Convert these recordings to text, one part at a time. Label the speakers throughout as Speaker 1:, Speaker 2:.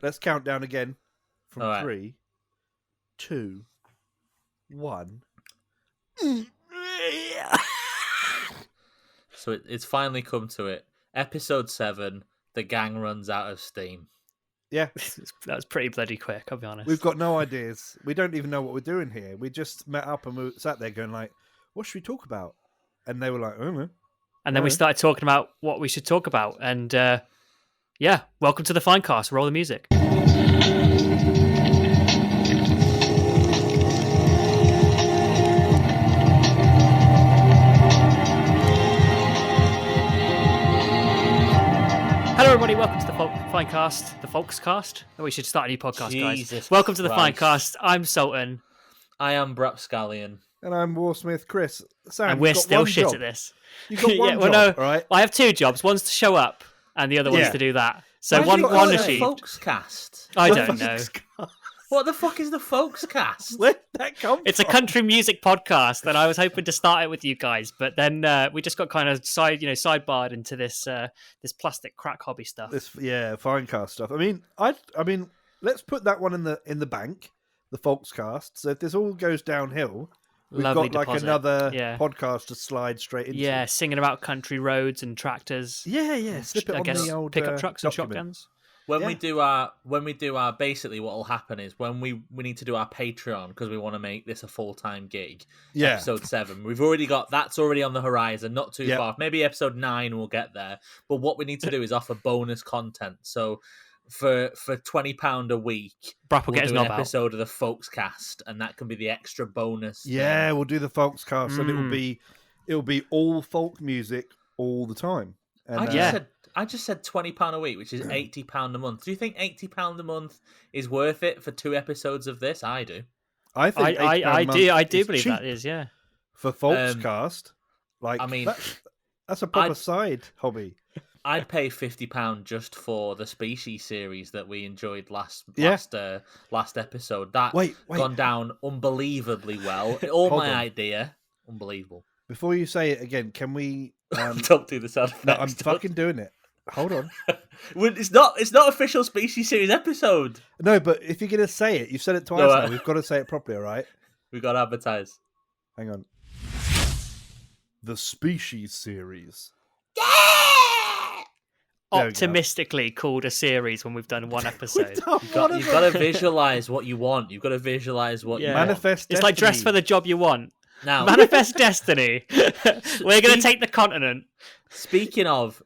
Speaker 1: let's count down again from
Speaker 2: All right.
Speaker 1: 3, 2, 1.
Speaker 2: So it's finally come to it. Episode 7, the gang runs out of steam.
Speaker 1: Yeah.
Speaker 3: That was pretty bloody quick, I'll be honest.
Speaker 1: We've got no ideas. We don't even know what we're doing here. We just met up and we sat there going like, what should we talk about? And they were like, I don't know.
Speaker 3: And then we started talking about what we should talk about. And yeah, welcome to the Finecast. Roll the music. Hello, everybody. Welcome to the Finecast, the Folkscast. Oh, we should start a new podcast,
Speaker 2: Jesus
Speaker 3: guys. Welcome to the
Speaker 2: Christ.
Speaker 3: Finecast. I'm Sultan.
Speaker 2: I am Brapscallion.
Speaker 1: And I'm Warsmith Chris. Sam,
Speaker 3: And we're
Speaker 1: you've got
Speaker 3: still
Speaker 1: one
Speaker 3: shit
Speaker 1: job.
Speaker 3: at this.
Speaker 1: You've got one
Speaker 3: well,
Speaker 1: job,
Speaker 3: no,
Speaker 1: right?
Speaker 3: I have two jobs. One's to show up, and the other one's
Speaker 1: Yeah.
Speaker 3: to do that. So
Speaker 2: Why
Speaker 3: one
Speaker 2: have you got a
Speaker 3: achieved.
Speaker 2: Folkscast?
Speaker 3: I don't know.
Speaker 2: What the fuck is the Folkscast?
Speaker 1: Where did that come
Speaker 3: It's a
Speaker 1: from?
Speaker 3: country music podcast, and I was hoping to start it with you guys, but then we just got kind of sidebarred into this this plastic crack hobby stuff.
Speaker 1: Finecast stuff. I mean, let's put that one in the bank, the Folkscast. So if this all goes downhill, we've
Speaker 3: Lovely
Speaker 1: got like
Speaker 3: deposit.
Speaker 1: another
Speaker 3: Yeah.
Speaker 1: podcast to slide straight into.
Speaker 3: Yeah, singing about country roads and tractors.
Speaker 1: Yeah. Slip it
Speaker 3: I
Speaker 1: on
Speaker 3: guess
Speaker 1: the old
Speaker 3: pickup trucks and
Speaker 1: document.
Speaker 3: shotguns.
Speaker 2: When
Speaker 1: Yeah.
Speaker 2: we do our basically what will happen is when we need to do our Patreon because we want to make this a full-time gig.
Speaker 1: Yeah.
Speaker 2: Episode 7. We've already got that's already on the horizon, not too
Speaker 1: Yep.
Speaker 2: far. Maybe episode 9 we'll get there. But what we need to do is offer bonus content. So for £20 a week,
Speaker 3: Brap will
Speaker 2: we'll
Speaker 3: get his
Speaker 2: do an
Speaker 3: knob out.
Speaker 2: episode of the Folkscast, and that can be the extra bonus.
Speaker 1: Yeah, we'll do the Folkscast, and
Speaker 3: Mm.
Speaker 1: it'll be all folk music all the time. And,
Speaker 2: I just said £20 a week, which is £80 a month. Do you think £80 a month is worth it for 2 episodes of this? I do.
Speaker 1: I think
Speaker 3: I do
Speaker 1: is
Speaker 3: believe
Speaker 1: cheap
Speaker 3: that is, yeah.
Speaker 1: for Folkscast. Like,
Speaker 2: I mean,
Speaker 1: that's a proper
Speaker 2: I'd-
Speaker 1: side hobby.
Speaker 2: I'd pay £50 just for the Species series that we enjoyed last episode. That
Speaker 1: Wait.
Speaker 2: gone down unbelievably well. All
Speaker 1: Hold
Speaker 2: my
Speaker 1: on.
Speaker 2: idea, unbelievable.
Speaker 1: Before you say it again, can we?
Speaker 2: Don't do the sound effects.
Speaker 1: No, I'm
Speaker 2: Don't.
Speaker 1: fucking doing it. Hold on.
Speaker 2: Well, it's not official Species series episode.
Speaker 1: No, but if you're gonna say it, you've said it twice
Speaker 2: No,
Speaker 1: now. We've got to say it properly, all right?
Speaker 2: We got to advertise.
Speaker 1: Hang on. The Species series. There we go.
Speaker 3: Optimistically called a series when we've done one episode.
Speaker 2: You've got to visualize what you want. You've got to visualize what you want.
Speaker 1: Manifest.
Speaker 3: It's like dress for the job you want.
Speaker 2: Now,
Speaker 3: Manifest destiny. We're going to take the continent.
Speaker 2: Speaking of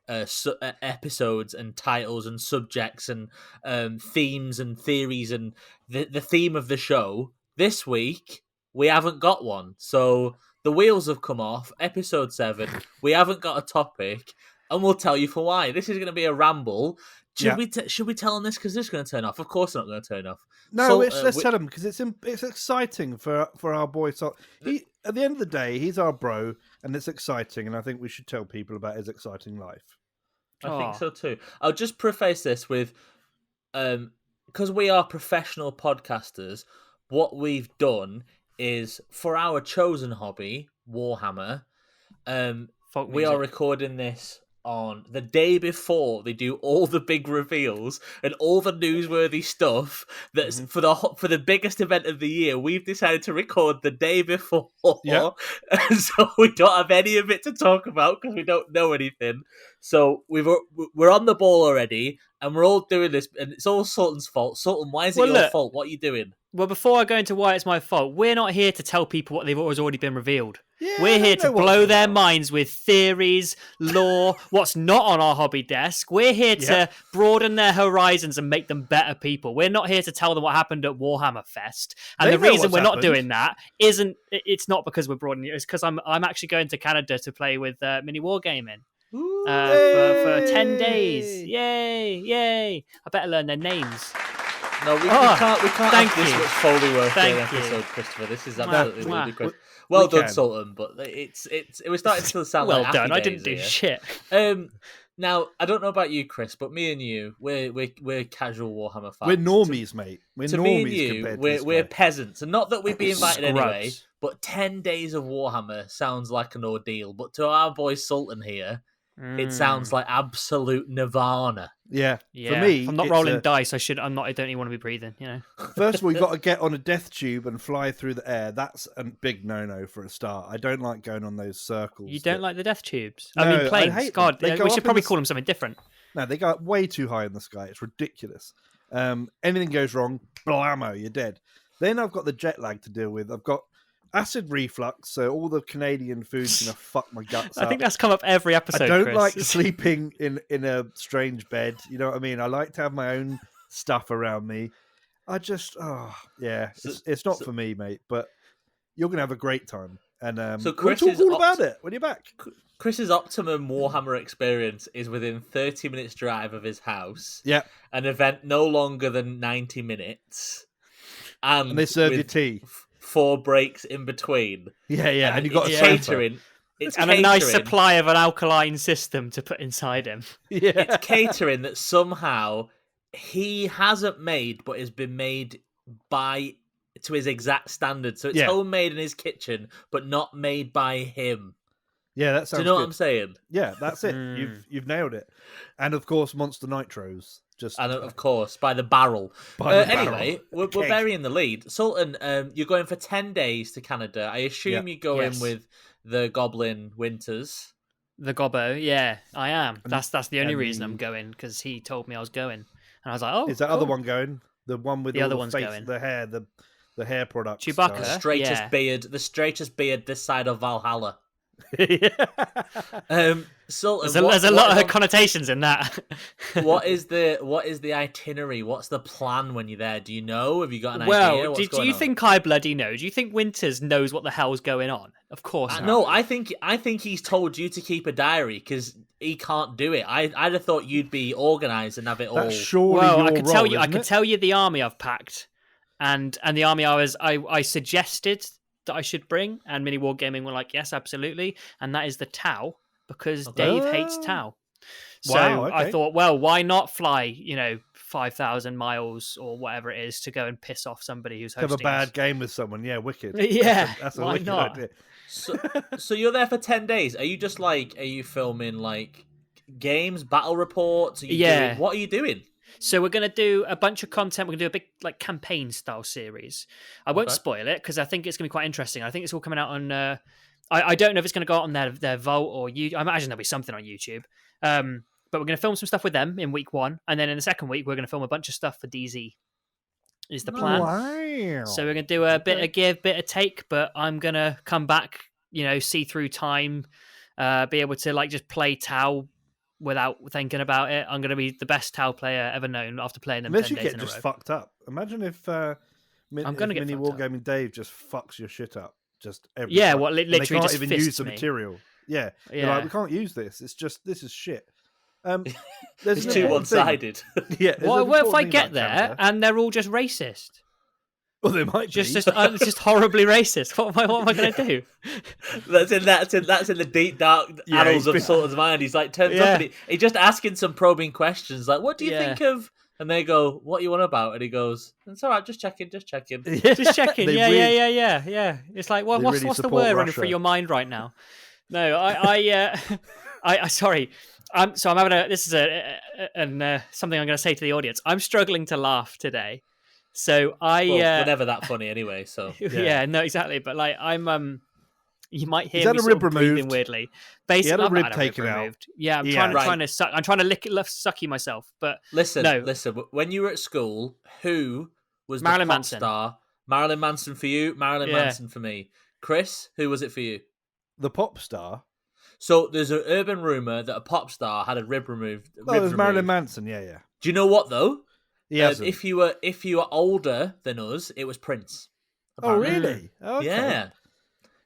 Speaker 2: episodes and titles and subjects and themes and theories and the theme of the show, this week we haven't got one. So the wheels have come off. Episode 7, we haven't got a topic, and we'll tell you for why. This is going to be a ramble. Should we tell them this because this is going to turn off? Of course, it's not going to turn off.
Speaker 1: No,
Speaker 2: So,
Speaker 1: let's tell him because it's exciting for our boy. So at the end of the day, he's our bro, and it's exciting. And I think we should tell people about his exciting life.
Speaker 2: I think so too. I'll just preface this with, because we are professional podcasters, what we've done is for our chosen hobby, Warhammer,
Speaker 3: Folk
Speaker 2: we are
Speaker 3: music.
Speaker 2: recording this on the day before they do all the big reveals and all the newsworthy stuff that's for the biggest event of the year. We've decided to record the day before,
Speaker 1: Yeah.
Speaker 2: and so we don't have any of it to talk about because we don't know anything. So we're on the ball already, and we're all doing this, and it's all Sultan's fault. Sultan, why is it your fault? What are you doing?
Speaker 3: Well, before I go into why it's my fault, we're not here to tell people what they've already been revealed.
Speaker 1: Yeah,
Speaker 3: We're
Speaker 1: I
Speaker 3: here
Speaker 1: don't
Speaker 3: to
Speaker 1: know what
Speaker 3: blow
Speaker 1: it's
Speaker 3: their
Speaker 1: about.
Speaker 3: minds with theories, lore, what's not on our hobby desk. We're here to broaden their horizons and make them better people. We're not here to tell them what happened at Warhammer Fest. And
Speaker 1: They
Speaker 3: the
Speaker 1: know
Speaker 3: reason
Speaker 1: what's
Speaker 3: we're not
Speaker 1: happened.
Speaker 3: doing that it's not because we're broadening it. It's because I'm actually going to Canada to play with mini wargaming. For 10 days. Yay. I better learn their names.
Speaker 2: No, we can't
Speaker 3: thank
Speaker 2: have this
Speaker 3: you.
Speaker 2: much Foley work
Speaker 3: Thank
Speaker 2: in
Speaker 3: you.
Speaker 2: episode, Christopher. This is absolutely
Speaker 3: Mwah.
Speaker 2: ludicrous. Well
Speaker 1: We
Speaker 2: done,
Speaker 1: can.
Speaker 2: Sultan, but it was starting to sound
Speaker 3: Well
Speaker 2: like
Speaker 3: done.
Speaker 2: happy
Speaker 3: I didn't do
Speaker 2: days
Speaker 3: shit.
Speaker 2: here. Now, I don't know about you, Chris, but me and you, we're casual Warhammer fans.
Speaker 1: We're normies, mate. We're
Speaker 2: To
Speaker 1: normies
Speaker 2: me and you,
Speaker 1: compared to
Speaker 2: we're
Speaker 1: this guy.
Speaker 2: peasants, and not that we'd be invited anyway.
Speaker 3: Scrubs.
Speaker 2: But 10 days of Warhammer sounds like an ordeal. But to our boy Sultan here, it sounds like absolute nirvana.
Speaker 1: Yeah.
Speaker 3: Yeah.
Speaker 1: For me,
Speaker 3: if I'm not
Speaker 1: it's
Speaker 3: rolling dice. I don't even want to be breathing.
Speaker 1: First of all, you got to get on a death tube and fly through the air. That's a big no-no for a start. I don't like going on those circles.
Speaker 3: You don't like the death tubes?
Speaker 1: No,
Speaker 3: I mean,
Speaker 1: I
Speaker 3: planes.
Speaker 1: hate them.
Speaker 3: God,
Speaker 1: They go
Speaker 3: we
Speaker 1: up
Speaker 3: should
Speaker 1: in
Speaker 3: probably
Speaker 1: the
Speaker 3: call them something different.
Speaker 1: No, they go up way too high in the sky. It's ridiculous. Anything goes wrong, blammo, you're dead. Then I've got the jet lag to deal with. I've got acid reflux, so all the Canadian food's gonna fuck my guts up.
Speaker 3: I think that's come up every episode.
Speaker 1: I don't
Speaker 3: Chris.
Speaker 1: like sleeping in a strange bed. You know what I mean? I like to have my own stuff around me. I just, it's not for me, mate. But you're gonna have a great time, and
Speaker 2: So
Speaker 1: we'll
Speaker 2: Chris
Speaker 1: talk
Speaker 2: is
Speaker 1: all about it when you're back.
Speaker 2: Chris's optimum Warhammer experience is within 30 minutes drive of his house.
Speaker 1: Yeah,
Speaker 2: An event no longer than 90 minutes.
Speaker 1: and they serve you
Speaker 2: with
Speaker 1: tea.
Speaker 2: 4 breaks in between.
Speaker 1: Yeah, and you got a
Speaker 2: it's
Speaker 1: sofa.
Speaker 2: catering. It's
Speaker 3: and
Speaker 2: catering.
Speaker 3: a nice supply of an alkaline system to put inside him.
Speaker 1: Yeah,
Speaker 2: It's catering that somehow he hasn't made, but has been made to his exact standard. So it's homemade in his kitchen, but not made by him.
Speaker 1: Yeah, that sounds
Speaker 2: Do you know
Speaker 1: good.
Speaker 2: what I'm saying?
Speaker 1: Yeah, that's it. You've nailed it. And of course, Monster Nitros.
Speaker 2: And of course, by the barrel. Anyway, we're burying the lead. Sultan, you're going for 10 days to Canada. I assume you go in with the Goblin Winters.
Speaker 3: The Gobbo, yeah, I am. That's the only reason I'm going, because he told me I was going, and I was like, "Oh,
Speaker 1: is that other one going? The one with
Speaker 3: the
Speaker 1: all
Speaker 3: other
Speaker 1: the
Speaker 3: one's
Speaker 1: face,
Speaker 3: going.
Speaker 1: the hair, the hair products.
Speaker 3: Chewbacca?
Speaker 2: The straightest beard this side of Valhalla. Sultan,
Speaker 3: there's a lot of connotations in that.
Speaker 2: what is the itinerary? What's the plan when you're there? Do you know? Have you got an idea?
Speaker 3: Well,
Speaker 2: What's
Speaker 3: do you think I bloody know? Do you think Winters knows what the hell's going on? Of course not.
Speaker 2: No, I think he's told you to keep a diary because he can't do it. I'd have thought you'd be organised and have it all.
Speaker 1: That's surely
Speaker 3: Well,
Speaker 1: your
Speaker 3: I could
Speaker 1: role,
Speaker 3: tell you. I
Speaker 1: isn't
Speaker 3: could
Speaker 1: it?
Speaker 3: tell you the army I've packed, and the army I suggested that I should bring, and Mini Wargaming were like, yes, absolutely, and that is the Tau, because Dave hates Tau. So
Speaker 1: Wow, okay.
Speaker 3: I thought, well, why not fly 5,000 miles or whatever it is to go and piss off somebody who's hosting
Speaker 1: Have a bad
Speaker 3: us.
Speaker 1: game with someone. Yeah, wicked.
Speaker 3: Yeah,
Speaker 1: that's a
Speaker 3: why
Speaker 1: wicked
Speaker 3: not?
Speaker 1: idea.
Speaker 2: So you're there for 10 days. Are you just are you filming games, battle reports? What are you doing?
Speaker 3: So we're going to do a bunch of content. We're going to do a big campaign style series. I won't spoil it because I think it's going to be quite interesting. I think it's all coming out on. I don't know if it's going to go out on their Vault or YouTube. I imagine there'll be something on YouTube. But we're going to film some stuff with them in week 1, and then in the second week we're going to film a bunch of stuff for DZ. Is the plan?
Speaker 1: Wow.
Speaker 3: So we're going to do a bit of give, bit of take. But I'm going to come back. See through time. Be able to just play Tau without thinking about it. I'm going to be the best Tau player ever known after playing them 10 days in a row.
Speaker 1: Unless you get just fucked up. Imagine if
Speaker 3: I'm going to get
Speaker 1: Mini
Speaker 3: fucked up.
Speaker 1: Wargaming Dave just fucks your shit up. Just every
Speaker 3: Yeah,
Speaker 1: time.
Speaker 3: well,
Speaker 1: And
Speaker 3: literally
Speaker 1: they can't
Speaker 3: just
Speaker 1: even
Speaker 3: fists
Speaker 1: use the
Speaker 3: me.
Speaker 1: material. Yeah,
Speaker 3: Yeah.
Speaker 1: They're like, we can't use this. This is shit. There's
Speaker 2: It's
Speaker 1: an
Speaker 2: too
Speaker 1: important thing.
Speaker 2: one-sided.
Speaker 1: Yeah. there's
Speaker 3: What
Speaker 1: an
Speaker 3: if I
Speaker 1: important thing
Speaker 3: get
Speaker 1: about
Speaker 3: there
Speaker 1: Canada.
Speaker 3: and they're all just racist?
Speaker 1: Well, they might
Speaker 3: Just
Speaker 1: be.
Speaker 3: it's just horribly racist. What am I going to do?
Speaker 2: That's in the deep dark
Speaker 1: Yeah,
Speaker 2: annals
Speaker 1: he's
Speaker 2: of
Speaker 1: been-
Speaker 2: Sultan's mind. He's turns up and he's just asking some probing questions. What do you think of? And they go, what you want about? And he goes, it's all right, just checking.
Speaker 3: Just checking.
Speaker 1: They
Speaker 3: Yeah. It's like, well,
Speaker 1: They
Speaker 3: what's
Speaker 1: really
Speaker 3: the
Speaker 1: support
Speaker 3: word running
Speaker 1: Russia.
Speaker 3: through your mind right now? No, I sorry. So I'm having this is something I'm going to say to the audience. I'm struggling to laugh today. So
Speaker 2: we're never that funny anyway. So
Speaker 3: yeah, no, exactly. But I'm you might hear
Speaker 1: He's had
Speaker 3: me
Speaker 1: a
Speaker 3: sort
Speaker 1: rib
Speaker 3: of breathing
Speaker 1: removed.
Speaker 3: weirdly.
Speaker 1: He
Speaker 3: Basically,
Speaker 1: had a
Speaker 3: I've
Speaker 1: rib
Speaker 3: had
Speaker 1: taken out.
Speaker 3: removed. Yeah, I'm
Speaker 1: Yeah.
Speaker 3: trying to suck. I'm trying to sucky myself. But
Speaker 2: listen.
Speaker 3: No.
Speaker 2: When you were at school, who was
Speaker 3: Marilyn
Speaker 2: the pop
Speaker 3: Manson.
Speaker 2: star? Marilyn Manson for you. Marilyn
Speaker 3: Yeah.
Speaker 2: Manson for me. Chris, who was it for you?
Speaker 1: The pop star.
Speaker 2: So there's an urban rumor that a pop star had a rib removed.
Speaker 1: Oh,
Speaker 2: rib
Speaker 1: it was Marilyn
Speaker 2: removed.
Speaker 1: Manson. Yeah.
Speaker 2: Do you know what though?
Speaker 1: He hasn't.
Speaker 2: If you were older than us, it was Prince.
Speaker 1: Oh,
Speaker 2: apparently.
Speaker 1: really? Okay.
Speaker 2: Yeah.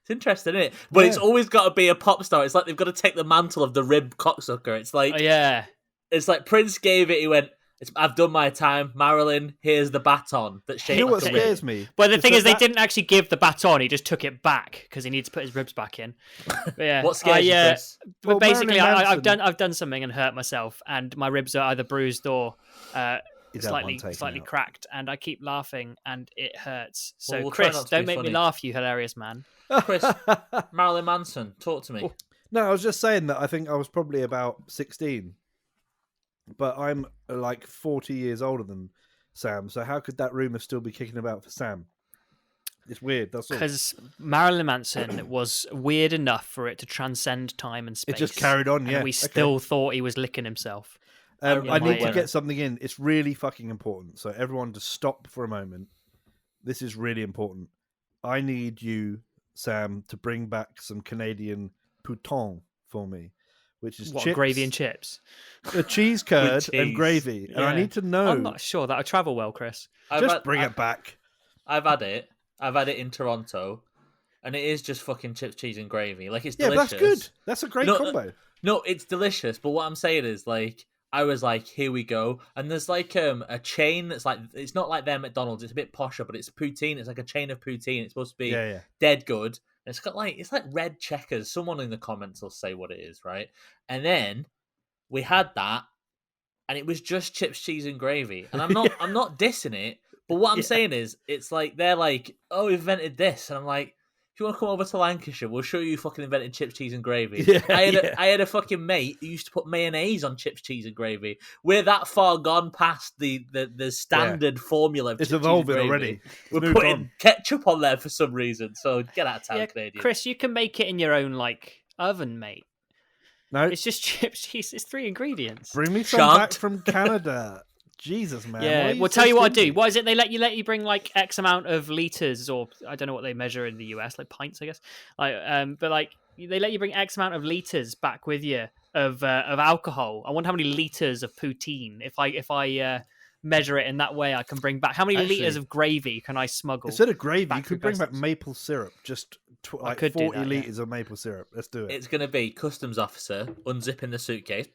Speaker 2: It's interesting, isn't it? But it's always got to be a pop star. It's like they've got to take the mantle of the rib cocksucker. It's like
Speaker 3: yeah.
Speaker 2: It's like Prince gave it. He went, I've done my time. Marilyn, here's the baton that shaped
Speaker 1: You know what
Speaker 2: like a rib.
Speaker 1: scares me?
Speaker 3: But the thing is, they
Speaker 1: that-
Speaker 3: didn't actually give the baton. He just took it back because he needs to put his ribs back in. But yeah,
Speaker 2: What scares you, Chris?
Speaker 3: But
Speaker 1: Well,
Speaker 3: basically,
Speaker 1: Marilyn Manson-
Speaker 3: I've done something and hurt myself, and my ribs are either bruised or
Speaker 1: He's had one taken
Speaker 3: slightly
Speaker 1: out.
Speaker 3: cracked, and I keep laughing, and it hurts. So
Speaker 2: Well, we'll try
Speaker 3: Chris,
Speaker 2: not to be
Speaker 3: don't make me
Speaker 2: funny.
Speaker 3: laugh, you hilarious man.
Speaker 2: Chris, Marilyn Manson, talk to me.
Speaker 1: No, I was just saying that I think I was probably about 16, but I'm like 40 years older than Sam. So how could that rumor still be kicking about for Sam? It's weird. That's all.
Speaker 3: Because Marilyn Manson was weird enough for it to transcend time and space.
Speaker 1: It just carried on, yeah.
Speaker 3: And we still thought he was licking himself.
Speaker 1: I need to get something in. It's really fucking important. So everyone just stop for a moment. This is really important. I need you, Sam, to bring back some Canadian pouton for me, which is chips,
Speaker 3: gravy and chips?
Speaker 1: a cheese curd and gravy. And I need to know.
Speaker 3: I'm not sure that'll travel well, Chris.
Speaker 1: Bring it back.
Speaker 2: I've had it. I've had it in Toronto, and it is just fucking chips, cheese, and gravy. Like, it's delicious.
Speaker 1: Yeah, that's good. That's a great combo.
Speaker 2: No, it's delicious. But what I'm saying is, like, I was like, here we go. And there's like a chain that's like, it's not like their McDonald's. It's a bit posher, but it's poutine. It's like a chain of poutine. It's supposed to be dead good. And it's got like, it's like red checkers. Someone in the comments will say what it is, right? And then we had that, and it was just chips, cheese, and gravy. And I'm not dissing it. But what I'm saying is, it's like, they're like, oh, we invented this. And I'm like, if you want to come over to Lancashire, we'll show you fucking invented chips, cheese, and gravy. I had a fucking mate who used to put mayonnaise on chips, cheese, and gravy. We're that far gone past the standard formula of
Speaker 1: it's
Speaker 2: chips,
Speaker 1: evolving
Speaker 2: cheese, and gravy.
Speaker 1: already.
Speaker 2: We're putting ketchup on there for some reason. So get out of town, Canadian.
Speaker 3: Chris, you can make it in your own like oven, mate.
Speaker 1: No,
Speaker 3: it's just chips, cheese. It's 3 ingredients.
Speaker 1: Bring me some back from Canada. Jesus, man.
Speaker 3: Yeah, well, tell you what I do. What is it? They let you bring like X amount of liters, or I don't know what they measure in the US, like pints, I guess. But like they let you bring X amount of liters back with you of alcohol. I wonder how many liters of poutine. If I measure it in that way, I can bring back how many liters of gravy can I smuggle?
Speaker 1: Instead of gravy, you could bring back maple syrup. Just like 40 liters of maple syrup. Let's do it.
Speaker 2: It's gonna be customs officer unzipping the suitcase.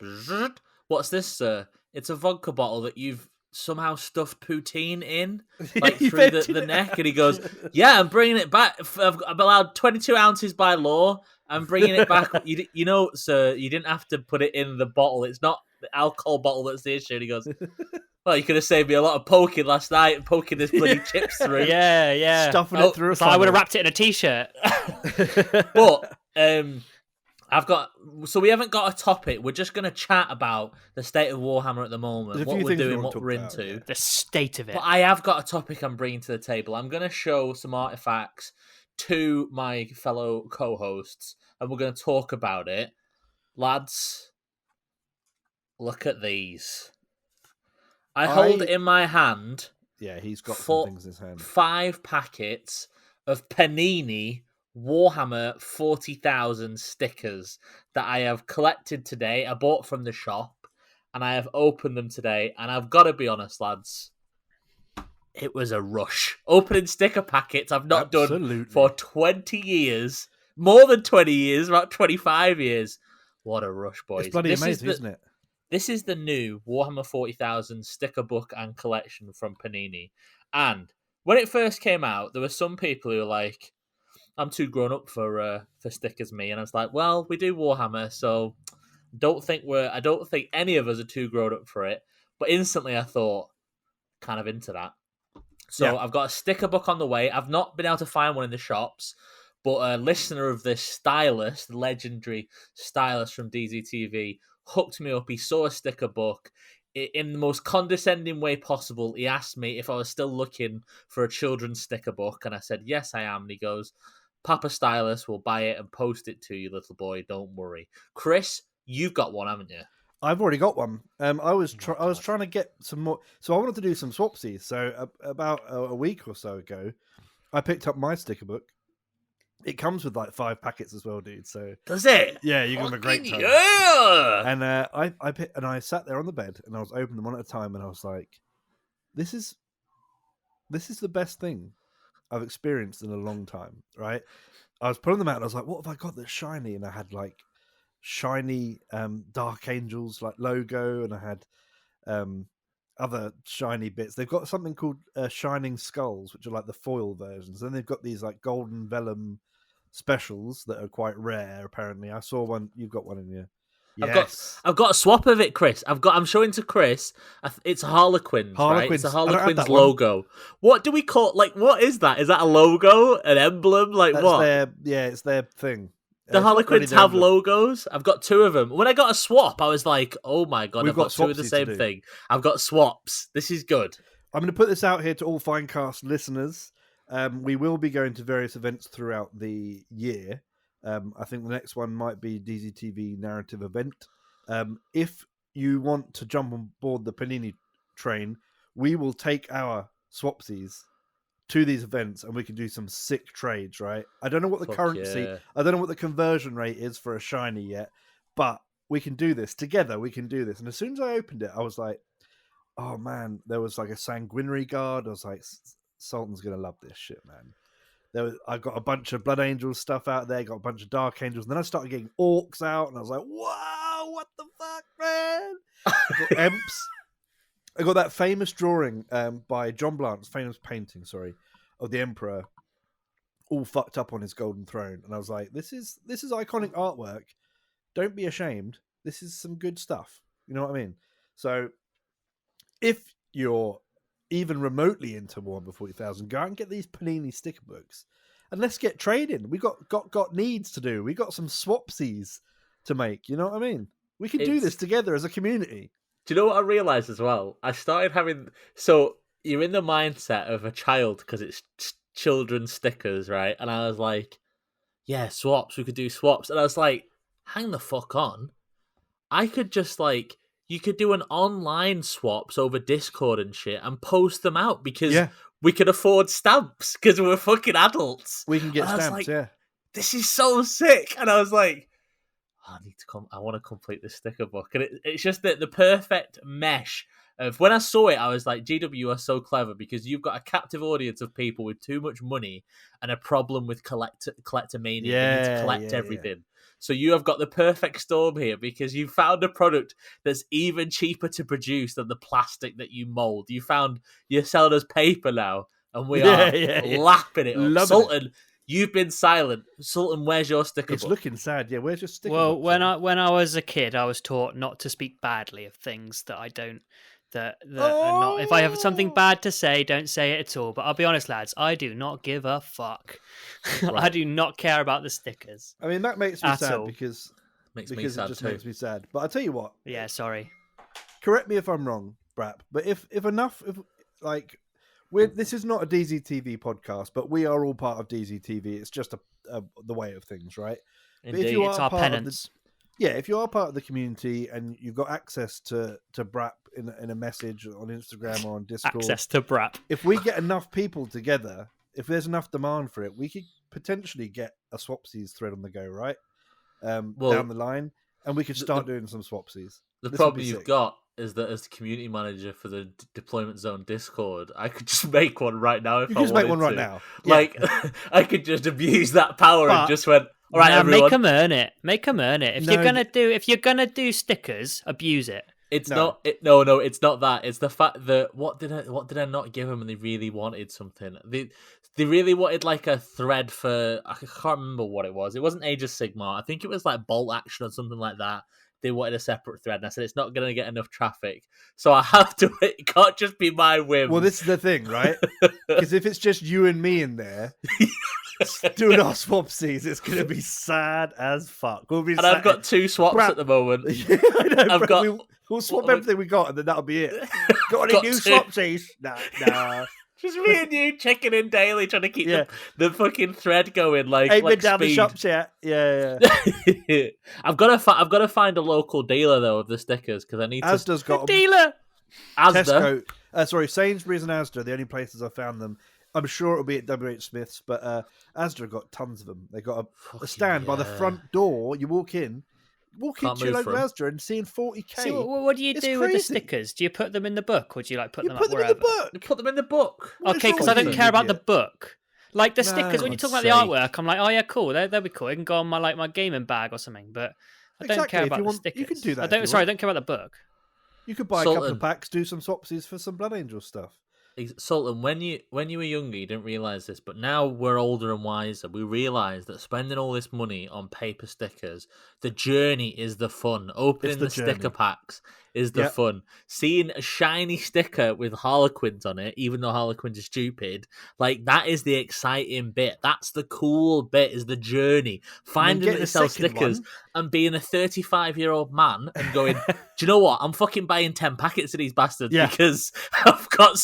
Speaker 2: What's this, sir? It's a vodka bottle that you've somehow stuffed poutine in, like through the neck. And he goes, yeah, I'm bringing it back. I'm allowed 22 ounces by law. I'm bringing it back. You know, sir, you didn't have to put it in the bottle. It's not the alcohol bottle that's the issue. And he goes, well, you could have saved me a lot of poking last night, poking this bloody chips through.
Speaker 3: Yeah.
Speaker 1: Stuffing it through.
Speaker 3: So I would have wrapped it in a t-shirt.
Speaker 2: But, so we haven't got a topic. We're just going to chat about the state of Warhammer at the moment, what we're doing, what we're into.
Speaker 3: The state of it.
Speaker 2: But I have got a topic I'm bringing to the table. I'm going to show some artifacts to my fellow co-hosts, and we're going to talk about it. Lads, look at these. I hold in my hand...
Speaker 1: Yeah, he's got some things in his hand.
Speaker 2: 5 packets of Panini Warhammer 40,000 stickers that I have collected today. I bought from the shop, and I have opened them today. And I've got to be honest, lads, it was a rush. Opening sticker packets I've not done for 20 years. More than 20 years, about 25 years. What a rush, boys.
Speaker 1: It's bloody amazing, isn't it?
Speaker 2: This is the new Warhammer 40,000 sticker book and collection from Panini. And when it first came out, there were some people who were like, I'm too grown up for stickers, me. And I was like, well, we do Warhammer, so I don't think any of us are too grown up for it. But instantly I thought, kind of into that. So I've got a sticker book on the way. I've not been able to find one in the shops, but a listener of this stylist, the legendary stylist from DZTV, hooked me up. He saw a sticker book. In the most condescending way possible, he asked me if I was still looking for a children's sticker book, and I said, yes, I am. And he goes, Papa Stylist will buy it and post it to you, little boy. Don't worry. Chris, you've got one, haven't you?
Speaker 1: I've already got one. I was trying to get some more. So I wanted to do some swapsies. So about a week or so ago, I picked up my sticker book. It comes with like 5 packets as well, dude. So
Speaker 2: does it?
Speaker 1: Yeah, you have a great time.
Speaker 2: Yeah.
Speaker 1: And I sat there on the bed and I was opening them one at a time, and I was like, this is the best thing I've experienced in a long time, right? I was pulling them out and I was like, what have I got that's shiny? And I had like shiny Dark Angels like logo, and I had other shiny bits. They've got something called Shining Skulls, which are like the foil versions. Then they've got these like golden vellum specials that are quite rare, apparently. I saw one. You've got one in here. Yes.
Speaker 2: I've got a swap of it, Chris. I'm showing to Chris. It's Harlequins, right? It's a Harlequins logo. What do we call? Like, what is that? Is that a logo, an emblem? Like,
Speaker 1: That's
Speaker 2: what?
Speaker 1: It's their thing.
Speaker 2: The
Speaker 1: It's not
Speaker 2: Harlequins
Speaker 1: bloody
Speaker 2: have
Speaker 1: emblem.
Speaker 2: logos. I've got 2 of them. When I got a swap, I was like, "Oh my god,
Speaker 1: We've
Speaker 2: I've got
Speaker 1: got
Speaker 2: 2 of the
Speaker 1: swapsies to
Speaker 2: same
Speaker 1: do.
Speaker 2: thing. I've got swaps. This is good."
Speaker 1: I'm going to put this out here to all Finecast listeners. We will be going to various events throughout the year. I think the next one might be DZTV narrative event. If you want to jump on board the Panini train, we will take our swapsies to these events and we can do some sick trades, right? I don't know what the
Speaker 2: Fuck
Speaker 1: currency,
Speaker 2: yeah.
Speaker 1: I don't know what the conversion rate is for a shiny yet, but we can do this together. We can do this. And as soon as I opened it, I was like, oh man, there was like a sanguinary guard. I was like, Sultan's gonna love this shit, man. I got a bunch of Blood Angels stuff out there, got a bunch of Dark Angels, and then I started getting orcs out, and I was like, wow, what the fuck, man? I got Emps. I got that famous drawing by John Blant's famous painting, of the Emperor all fucked up on his golden throne. And I was like, this is iconic artwork. Don't be ashamed. This is some good stuff. You know what I mean? So if you're even remotely into Warhammer 40,000, go out and get these Panini sticker books. And let's get trading. We got needs to do. We got some swapsies to make. You know what I mean? We can do this together as a community.
Speaker 2: Do you know what I realised as well? I started having... So, you're in the mindset of a child because it's children's stickers, right? And I was like, yeah, swaps. We could do swaps. And I was like, hang the fuck on. I could just, like... You could do an online swaps over Discord and shit and post them out because we could afford stamps because we're fucking adults.
Speaker 1: We can get stamps,
Speaker 2: like,
Speaker 1: yeah.
Speaker 2: This is so sick. And I was like... I want to complete this sticker book, and it's just the perfect mesh of when I saw it. I was like, GW are so clever because you've got a captive audience of people with too much money and a problem with collectomania. They need to collect everything. So you have got the perfect storm here because you found a product that's even cheaper to produce than the plastic that you mold. You're selling us paper now, and we are lapping it up. Sultan. You've been silent. Sultan, where's your sticker book?
Speaker 1: It's looking sad. Yeah, where's your sticker
Speaker 3: book?
Speaker 1: Well,
Speaker 3: when I was a kid, I was taught not to speak badly of things that I don't... That are not... If I have something bad to say, don't say it at all. But I'll be honest, lads, I do not give a fuck. Right. I do not care about the stickers.
Speaker 1: I mean, that makes me sad
Speaker 3: all.
Speaker 1: because
Speaker 2: it
Speaker 1: just makes me sad. But I'll tell you what.
Speaker 3: Yeah, sorry.
Speaker 1: Correct me if I'm wrong, Brap. But if this is not a DZTV podcast, but we are all part of DZTV. It's just the way of things, right?
Speaker 2: Indeed.
Speaker 1: But if you are
Speaker 3: it's our penance.
Speaker 1: If you are part of the community and you've got access to Brap in a message on Instagram or on Discord,
Speaker 3: access to Brap.
Speaker 1: If we get enough people together, if there's enough demand for it, we could potentially get a swapsies thread on the go, right? Down the line, and we could start doing some swapsies.
Speaker 2: The problem you've got is that as the community manager for the deployment zone Discord, I could just make one right now if I wanted to. You can just make one right now. Like, I could just abuse that power and just went, all right, everyone.
Speaker 3: Make them earn it. Make them earn it. If you're gonna do stickers, abuse it.
Speaker 2: It's not. No, it's not that. It's the fact that what did I not give them, and they really wanted something. They really wanted like a thread for. I can't remember what it was. It wasn't Age of Sigmar. I think it was like Bolt Action or something like that. They wanted a separate thread, and I said it's not going to get enough traffic, so I have to. It can't just be my whim.
Speaker 1: Well, this is the thing, right? Because if it's just you and me in there doing our swapsies, it's going to be sad as fuck.
Speaker 2: I've got 2 swaps at the moment.
Speaker 1: Yeah, I know. We'll swap everything we got, and then that'll be it. Got any new swapsies? Nah.
Speaker 2: Just me and you checking in daily, trying to keep the fucking thread going. Like,
Speaker 1: ain't
Speaker 2: been
Speaker 1: down
Speaker 2: speed.
Speaker 1: The shops yet. Yeah.
Speaker 2: I've got to find a local dealer though of the stickers because I need
Speaker 1: Asda's got
Speaker 3: a dealer.
Speaker 1: Asda, Tesco, Sainsbury's and Asda are the only places I found them. I'm sure it'll be at WH Smith's, but Asda got tons of them. They got a stand by the front door. You walk into your local Asda and seeing 40k.
Speaker 3: So what do you do with the stickers? Do you put them in the book, or do you like put them
Speaker 1: in the book?
Speaker 2: You put them in the book.
Speaker 3: Okay, because I don't care about the book. Like the stickers, when you talk about the artwork, I'm like, oh yeah, cool. They'll be cool. It can go on my gaming bag or something. But I don't care about the stickers.
Speaker 1: You can do that.
Speaker 3: I don't care about the book.
Speaker 1: You could buy a couple of packs, do some swapsies for some Blood Angel stuff.
Speaker 2: Sultan, when you were younger, you didn't realise this, but now we're older and wiser. We realise that spending all this money on paper stickers, the journey is the fun. Opening the sticker packs is the
Speaker 1: Yeah.
Speaker 2: fun. Seeing a shiny sticker with Harlequins on it, even though Harlequins are stupid, like that is the exciting bit. That's the cool bit, is the journey. Finding that
Speaker 1: getting
Speaker 2: they
Speaker 1: a
Speaker 2: sell
Speaker 1: second
Speaker 2: stickers
Speaker 1: one.
Speaker 2: and being a 35-year-old man and going, do you know what? I'm fucking buying 10 packets of these bastards
Speaker 1: Yeah.
Speaker 2: because I've got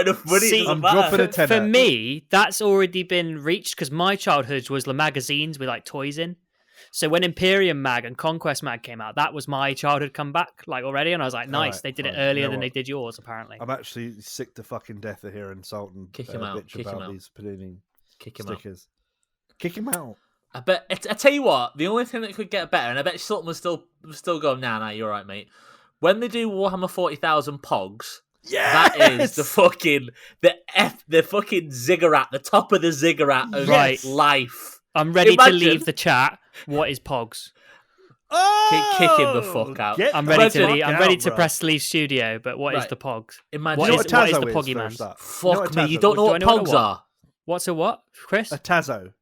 Speaker 2: enough money.
Speaker 3: See,
Speaker 2: it doesn't
Speaker 1: I'm
Speaker 2: matter.
Speaker 1: dropping a
Speaker 3: for
Speaker 1: tenner.
Speaker 3: me, that's already been reached because my childhood was the magazines with like toys in. So when Imperium Mag and Conquest Mag came out, that was my childhood comeback, like already, and I was like, nice,
Speaker 1: Alright,
Speaker 3: they did it
Speaker 1: fine.
Speaker 3: earlier
Speaker 1: You know
Speaker 3: than
Speaker 1: what?
Speaker 3: they did yours, apparently.
Speaker 1: I'm actually sick to fucking death of hearing Sultan
Speaker 2: Kick him out,
Speaker 1: bitch
Speaker 2: kick him
Speaker 1: about
Speaker 2: out.
Speaker 1: these Panini
Speaker 2: Kick him out.
Speaker 1: stickers. Kick him out.
Speaker 2: I bet. I tell you what, the only thing that could get better, and I bet Sutton was still going, nah, you're right, mate. When they do Warhammer 40,000 Pogs,
Speaker 1: Yes!
Speaker 2: that is the fucking ziggurat, the top of the ziggurat of
Speaker 3: Right.
Speaker 2: life.
Speaker 3: I'm ready
Speaker 2: Imagine-
Speaker 3: to leave the chat. What is Pogs?
Speaker 2: Kick him the fuck out.
Speaker 1: Get
Speaker 3: I'm
Speaker 1: the
Speaker 3: ready to
Speaker 1: fuck
Speaker 3: leave. I'm
Speaker 1: out,
Speaker 3: ready to
Speaker 1: bruv.
Speaker 3: press leave studio, but what is
Speaker 2: Right.
Speaker 3: the Pogs?
Speaker 2: Imagine.
Speaker 3: What
Speaker 1: You know
Speaker 3: is-
Speaker 1: what
Speaker 3: what is
Speaker 1: Tazo
Speaker 3: the Poggy
Speaker 1: is,
Speaker 3: Man?
Speaker 1: first up?
Speaker 2: Fuck me, you
Speaker 1: Tazo
Speaker 2: don't know
Speaker 3: Do I
Speaker 2: what
Speaker 3: know what
Speaker 2: Pogs
Speaker 3: a
Speaker 2: are.
Speaker 3: What's a what, Chris?
Speaker 1: A Tazo.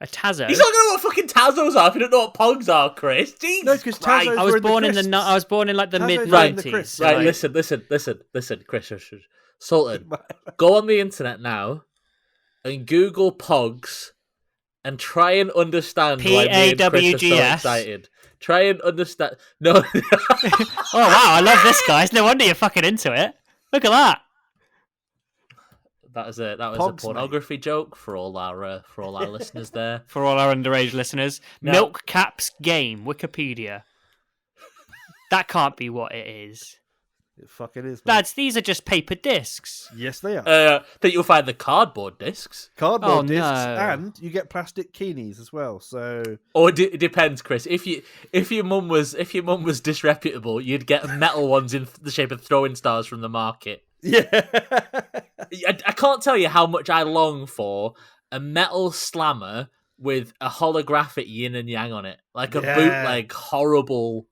Speaker 3: A Tazo?
Speaker 2: He's not gonna know what fucking Tazos are if you don't know what Pogs are, Chris. Jesus
Speaker 1: No, 'cause
Speaker 2: Christ.
Speaker 1: Tazos
Speaker 3: I was
Speaker 1: were in the
Speaker 3: born in the
Speaker 1: crisps.
Speaker 3: I was born in like the
Speaker 1: Tazos
Speaker 3: mid
Speaker 1: were in the
Speaker 3: 90s.
Speaker 1: crisps.
Speaker 3: so,
Speaker 2: Right,
Speaker 3: like,
Speaker 2: listen, Chris. Sultan, go on the internet now and Google Pogs and try and understand why me and Chris are so
Speaker 3: PAWGS.
Speaker 2: excited. Try and understand. No,
Speaker 3: Oh wow, I love this guy. It's no wonder you're fucking into it. Look at that.
Speaker 2: that was a
Speaker 1: Pogs,
Speaker 2: pornography joke for all our listeners there.
Speaker 3: For all our underage listeners,
Speaker 2: No.
Speaker 3: Milk Caps Game Wikipedia. That can't be what it is,
Speaker 1: It fucking is, mate.
Speaker 3: lads. These are just paper discs.
Speaker 1: Yes, they are.
Speaker 2: That you'll find the cardboard discs.
Speaker 1: Cardboard
Speaker 3: Oh,
Speaker 1: discs,
Speaker 3: no.
Speaker 1: and you get plastic keenies as well. So
Speaker 2: Or it depends, Chris. If your mum was disreputable, you'd get metal ones in the shape of throwing stars from the market.
Speaker 1: yeah,
Speaker 2: I can't tell you how much I long for a metal slammer with a holographic yin and yang on it, like a
Speaker 1: Yeah.
Speaker 2: bootleg horrible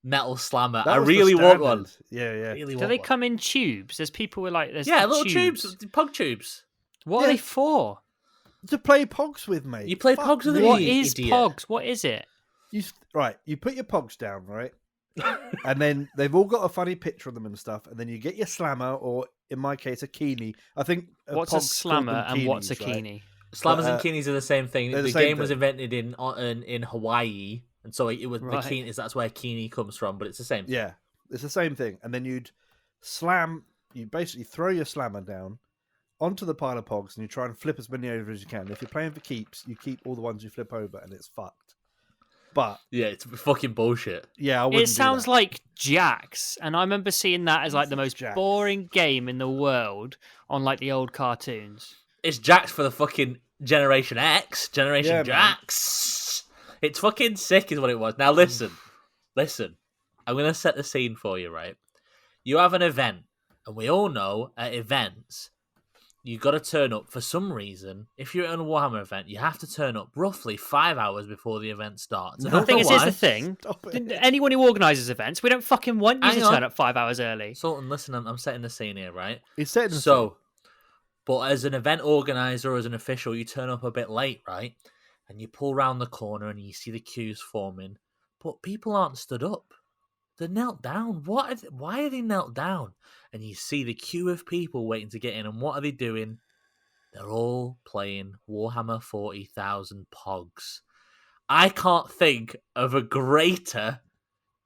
Speaker 2: metal slammer.
Speaker 1: That
Speaker 2: I
Speaker 1: was the
Speaker 2: really want one.
Speaker 1: standard. Yeah.
Speaker 2: Really
Speaker 3: Do
Speaker 2: want
Speaker 3: they
Speaker 2: one.
Speaker 3: come in tubes? There's people with like there's
Speaker 2: Yeah,
Speaker 3: the
Speaker 2: little tubes, pog tubes.
Speaker 3: What
Speaker 1: Yeah.
Speaker 3: are they for?
Speaker 1: To play Pogs with, mate.
Speaker 2: You play
Speaker 1: Fuck
Speaker 2: Pogs with
Speaker 1: me.
Speaker 2: me?
Speaker 3: What
Speaker 2: you
Speaker 3: is
Speaker 2: idiot.
Speaker 3: Pogs? What is it?
Speaker 1: Right, you put your Pogs down, right? And then they've all got a funny picture of them and stuff. And then you get your slammer, or in my case, a keenie. I think
Speaker 3: What's a
Speaker 1: Pogs called
Speaker 3: slammer
Speaker 1: them
Speaker 3: and what's a
Speaker 1: keenies, right?
Speaker 3: keenie?
Speaker 2: Slammers
Speaker 1: But,
Speaker 2: and keenies are the same thing.
Speaker 1: they're
Speaker 2: The
Speaker 1: the same
Speaker 2: game was
Speaker 1: thing.
Speaker 2: invented in Hawaii, and so it was
Speaker 3: Right.
Speaker 2: the that's where keenie comes from. But it's the same.
Speaker 1: Yeah, it's the same thing. And then you'd you basically throw your slammer down onto the pile of Pogs, and you try and flip as many over as you can. If you're playing for keeps, you keep all the ones you flip over, and it's fucked. But
Speaker 2: Yeah, it's fucking bullshit.
Speaker 1: yeah, I wouldn't
Speaker 3: It sounds
Speaker 1: do that.
Speaker 3: like Jax, and I remember seeing that as like the most
Speaker 1: Jax.
Speaker 3: boring game in the world on like the old cartoons.
Speaker 2: It's Jax for the fucking Generation X, Generation
Speaker 1: Yeah, man.
Speaker 2: Jax. It's fucking sick, is what it was. Now listen. I'm gonna set the scene for you, right? You have an event, and we all know at events you got to turn up for some reason. If you're at a Warhammer event, you have to turn up roughly 5 hours before the event starts. And
Speaker 1: No,
Speaker 2: I
Speaker 3: The thing
Speaker 2: don't
Speaker 3: is,
Speaker 2: know
Speaker 3: here's
Speaker 2: why.
Speaker 3: the thing:
Speaker 1: Stop it.
Speaker 3: anyone who organises events, we don't fucking want you
Speaker 2: Hang
Speaker 3: to
Speaker 2: on.
Speaker 3: turn up 5 hours early.
Speaker 2: Sultan, listen, I'm setting the scene here, right?
Speaker 1: It's set in the
Speaker 2: So, but as an event organizer, as an official, you turn up a bit late, right? And you pull round the corner and you see the queues forming, but people aren't stood up. They're knelt down. Why are they knelt down? And you see the queue of people waiting to get in, and what are they doing? They're all playing Warhammer 40,000 Pogs. I can't think of a greater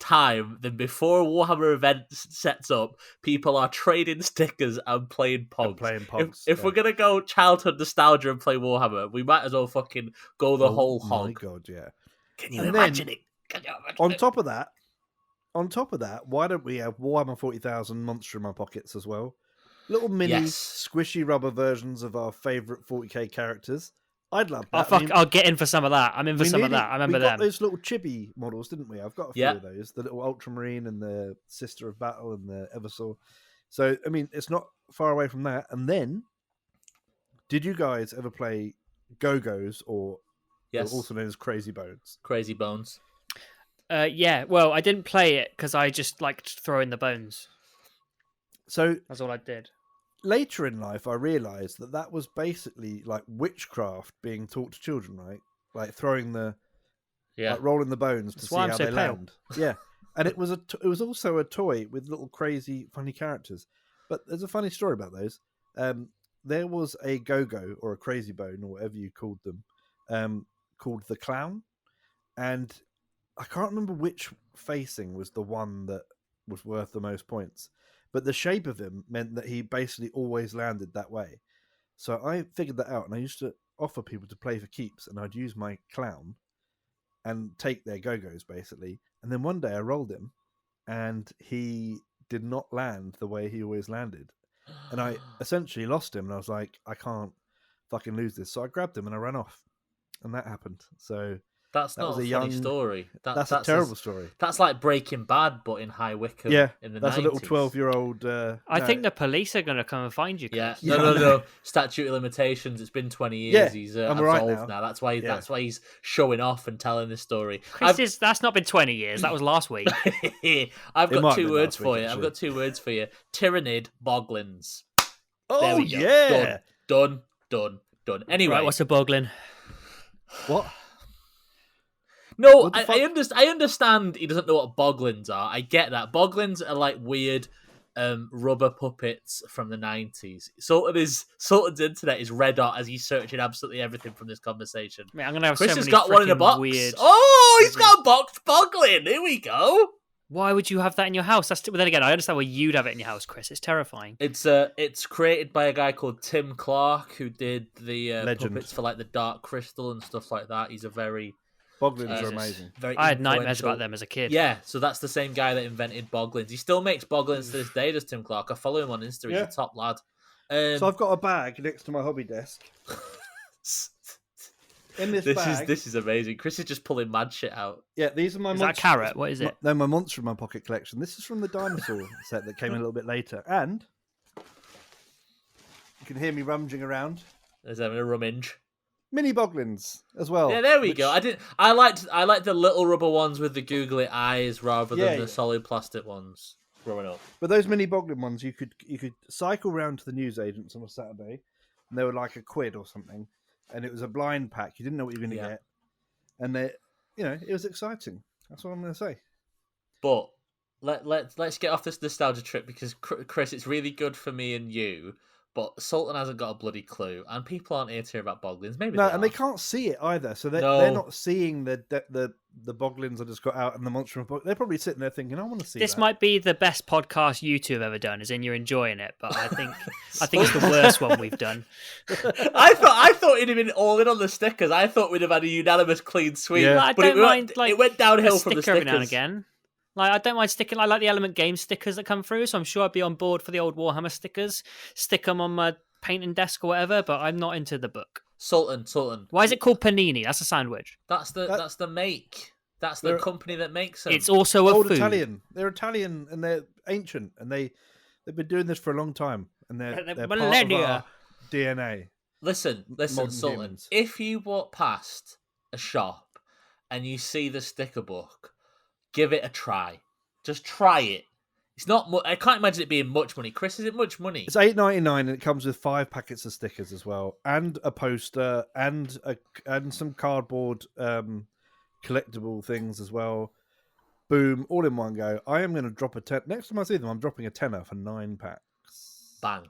Speaker 2: time than before a Warhammer event sets up, people are trading stickers and playing Pogs.
Speaker 1: playing Pogs,
Speaker 2: If
Speaker 1: yeah.
Speaker 2: we're gonna go childhood nostalgia and play Warhammer, we might as well fucking go the whole
Speaker 1: My
Speaker 2: hog.
Speaker 1: God, yeah.
Speaker 2: Can you
Speaker 1: And then,
Speaker 2: imagine it? Can you imagine
Speaker 1: On
Speaker 2: it?
Speaker 1: top of that, why don't we have Warhammer 40,000 monster in my pockets as well? Little mini
Speaker 2: Yes.
Speaker 1: squishy rubber versions of our favourite 40k characters. I'd love
Speaker 3: Oh
Speaker 1: that.
Speaker 3: fuck! I'll get in for some of that. I'm in for
Speaker 1: we
Speaker 3: some of
Speaker 1: nearly-
Speaker 3: that. I remember
Speaker 1: we got
Speaker 3: them.
Speaker 1: those little chibi models, didn't we? I've got a few
Speaker 2: Yeah.
Speaker 1: of those. The little Ultramarine and the Sister of Battle and the Eversaw. So, I mean, it's not far away from that. And then, did you guys ever play Go-Go's, or
Speaker 2: Yes.
Speaker 1: also known as Crazy Bones?
Speaker 2: Crazy Bones.
Speaker 3: Yeah. Well, I didn't play it because I just liked throwing the bones.
Speaker 1: So
Speaker 3: That's all I did.
Speaker 1: later in life, I realised that that was basically like witchcraft being taught to children, right? Like throwing the,
Speaker 2: Yeah.
Speaker 1: like rolling the bones to
Speaker 3: That's
Speaker 1: see
Speaker 3: why I'm
Speaker 1: how
Speaker 3: so
Speaker 1: they
Speaker 3: pale.
Speaker 1: land. Yeah. And it was also a toy with little crazy funny characters. But there's a funny story about those. There was a go-go or a crazy bone or whatever you called them, called the clown, and I can't remember which facing was the one that was worth the most points, but the shape of him meant that he basically always landed that way. So I figured that out, and I used to offer people to play for keeps, and I'd use my clown and take their go-go's basically. And then one day I rolled him, and he did not land the way he always landed. And I essentially lost him, and I was like, I can't fucking lose this. So I grabbed him and I ran off, and that happened. So
Speaker 2: That's
Speaker 1: that
Speaker 2: not
Speaker 1: was
Speaker 2: a
Speaker 1: a
Speaker 2: funny
Speaker 1: young
Speaker 2: story.
Speaker 1: That's a terrible story.
Speaker 2: That's like Breaking Bad, but in High Wycombe.
Speaker 1: Yeah,
Speaker 2: in the
Speaker 1: that's
Speaker 2: 90s.
Speaker 1: a little 12-year-old.
Speaker 3: I think the police are going to come and find you.
Speaker 2: Yeah,
Speaker 3: Chris.
Speaker 2: no. Statute of limitations. It's been 20 years.
Speaker 1: Yeah,
Speaker 2: He's
Speaker 1: I'm
Speaker 2: absolved
Speaker 1: right
Speaker 2: now. That's why. That's why he's showing off and telling this story.
Speaker 3: Chris, that's not been 20 years. That was last week.
Speaker 2: I've
Speaker 1: It might
Speaker 2: got
Speaker 1: have
Speaker 2: two
Speaker 1: been
Speaker 2: words
Speaker 1: last week,
Speaker 2: for you. I've
Speaker 1: actually.
Speaker 2: got two words for you. Tyrannid Boglins.
Speaker 1: Oh
Speaker 2: There we go.
Speaker 1: yeah,
Speaker 2: Done. Anyway,
Speaker 3: Right, what's a boglin?
Speaker 1: what?
Speaker 2: No,
Speaker 1: What the fuck?
Speaker 2: I understand he doesn't know what boglins are. I get that. Boglins are like weird rubber puppets from the 90s. Sultan's internet is red hot as he's searching absolutely everything from this conversation.
Speaker 3: Man, I'm going to have
Speaker 2: Chris
Speaker 3: so
Speaker 2: has
Speaker 3: many
Speaker 2: got one in a
Speaker 3: freaking
Speaker 2: box.
Speaker 3: weird...
Speaker 2: Oh, he's got a boxed boglin. Here we go.
Speaker 3: Why would you have that in your house? But then again, I understand why you'd have it in your house, Chris. It's terrifying.
Speaker 2: It's created by a guy called Tim Clark who did the
Speaker 1: Legend.
Speaker 2: puppets for like the Dark Crystal and stuff like that. He's a very
Speaker 1: Boglins are
Speaker 3: Jesus.
Speaker 1: amazing.
Speaker 2: very
Speaker 3: I had nightmares
Speaker 2: influential-
Speaker 3: about them as a kid.
Speaker 2: Yeah, so that's the same guy that invented boglins. He still makes boglins to this day, does Tim Clark. I follow him on Insta. He's
Speaker 1: Yeah.
Speaker 2: a top lad.
Speaker 1: So I've got a bag next to my hobby desk. In this bag,
Speaker 2: this is amazing. Chris is just pulling mad shit out.
Speaker 1: yeah, these are my.
Speaker 3: Is that a carrot? What is it?
Speaker 1: No, my monster in my pocket collection. This is from the dinosaur set that came a little bit later, and you can hear me rummaging around.
Speaker 2: There's having a rummage.
Speaker 1: Mini boglins as well.
Speaker 2: Yeah, there we
Speaker 1: which-
Speaker 2: go. I liked the little rubber ones with the googly eyes rather than
Speaker 1: Yeah,
Speaker 2: the
Speaker 1: yeah.
Speaker 2: solid plastic ones growing up.
Speaker 1: But those mini boglin ones, you could cycle round to the newsagents on a Saturday, and they were like £1 or something, and it was a blind pack. You didn't know what you were going to
Speaker 2: Yeah.
Speaker 1: get, and it was exciting. That's what I'm going to say.
Speaker 2: But let's get off this nostalgia trip because Chris, it's really good for me and you. But Sultan hasn't got a bloody clue, and people aren't here to hear about boglins. Maybe
Speaker 1: No,
Speaker 2: they
Speaker 1: and they
Speaker 2: are.
Speaker 1: can't see it either, so they're
Speaker 2: No.
Speaker 1: not seeing the boglins I just got out and the monster. They're probably sitting there thinking, "I want to see
Speaker 3: This
Speaker 1: that."
Speaker 3: might be the best podcast you two have ever done, as in you're enjoying it, but I think it's the worst one we've done.
Speaker 2: I thought it'd have been all in on the stickers. I thought we'd have had a unanimous clean sweep.
Speaker 1: Yeah.
Speaker 3: I
Speaker 2: But
Speaker 3: don't mind,
Speaker 2: it went downhill
Speaker 3: a
Speaker 2: from the
Speaker 3: sticker every
Speaker 2: stickers.
Speaker 3: now and again. Like, I don't mind sticking. I like the Element Games stickers that come through, so I'm sure I'd be on board for the old Warhammer stickers. Stick them on my painting desk or whatever, but I'm not into the book.
Speaker 2: Sultan.
Speaker 3: Why is it called Panini? That's a sandwich.
Speaker 2: That's the make. That's the
Speaker 1: They're-
Speaker 2: company that makes them.
Speaker 3: It's also a
Speaker 1: Old
Speaker 3: food.
Speaker 1: Italian. They're Italian and they're ancient, and they've been doing this for a long time, and they're part of
Speaker 3: Millennia.
Speaker 1: our DNA.
Speaker 2: Listen,
Speaker 1: modern
Speaker 2: Sultan.
Speaker 1: humans.
Speaker 2: If you walk past a shop and you see the sticker book, give it a try. Just try it. It's not. I can't imagine it being much money. Chris, is it much money?
Speaker 1: It's $8.99, and it comes with 5 packets of stickers as well, and a poster, and some cardboard collectible things as well. Boom, all in one go. I am going to drop a 10. Next time I see them, I'm dropping a tenner for 9 packs.
Speaker 2: Bang.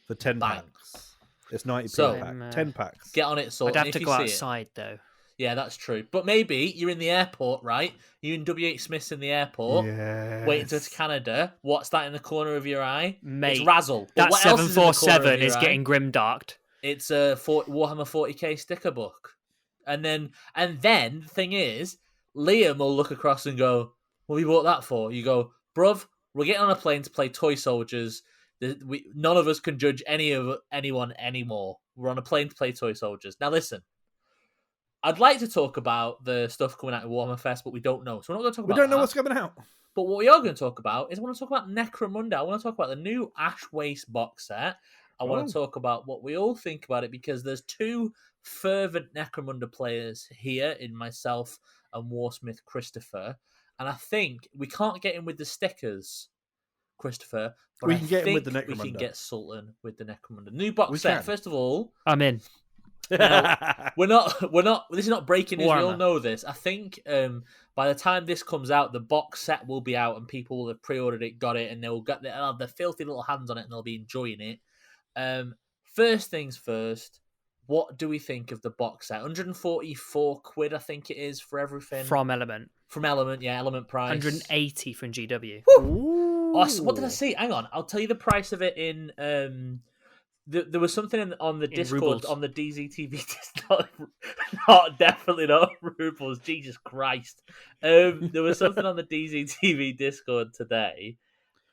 Speaker 1: For 10
Speaker 2: Bang.
Speaker 1: packs. It's 90p
Speaker 2: So-
Speaker 1: a pack. 10 packs.
Speaker 2: Get on it, Sultan.
Speaker 3: I'd have
Speaker 2: if
Speaker 3: to
Speaker 2: you
Speaker 3: go
Speaker 2: see
Speaker 3: outside, though.
Speaker 2: It. Yeah, that's true. But maybe you're in the airport, right? You and W.H. Smith's in the airport, waiting to go to Canada. What's that in the corner of your eye?
Speaker 3: Mate,
Speaker 2: it's Razzle. But
Speaker 3: That
Speaker 2: what else is in the corner of
Speaker 3: 747
Speaker 2: your
Speaker 3: is
Speaker 2: eye?
Speaker 3: getting grimdarked.
Speaker 2: It's a Warhammer 40k sticker book. And then the thing is, Liam will look across and go, "What have you bought that for?" You go, "Bruv, we're getting on a plane to play toy soldiers. None of us can judge anyone anymore. We're on a plane to play toy soldiers." Now listen, I'd like to talk about the stuff coming out of Warhammer Fest, but we don't know. So we're not going to talk
Speaker 1: We
Speaker 2: about
Speaker 1: don't know
Speaker 2: that.
Speaker 1: what's coming out.
Speaker 2: But what we are going to talk about is I want to talk about Necromunda. I want to talk about the new Ash Waste box set. I want to talk about what we all think about it because there's 2 fervent Necromunda players here in myself and Warsmith Christopher. And I think we can't get in with the stickers, Christopher. But
Speaker 1: We
Speaker 2: I
Speaker 1: can get in with the
Speaker 2: think we can
Speaker 1: Necromunda.
Speaker 2: get Sultan with the Necromunda. New box
Speaker 1: We
Speaker 2: set.
Speaker 1: can.
Speaker 2: First of all,
Speaker 3: I'm in.
Speaker 2: Now, we're not. This is not breaking news. We all
Speaker 3: Warhammer.
Speaker 2: know this. I think by the time this comes out, the box set will be out, and people will have pre-ordered it, got it, and they'll have their filthy little hands on it, and they'll be enjoying it. First things first. What do we think of the box set? 144 quid, I think it is, for everything.
Speaker 3: From Element.
Speaker 2: From Element, yeah, Element price.
Speaker 3: 180 from GW.
Speaker 2: Oh, what did I see? Hang on, I'll tell you the price of it in. There was something on the Discord,
Speaker 3: rubles.
Speaker 2: on the DZTV. Definitely not rubles. Jesus Christ! There was something on the DZTV Discord today.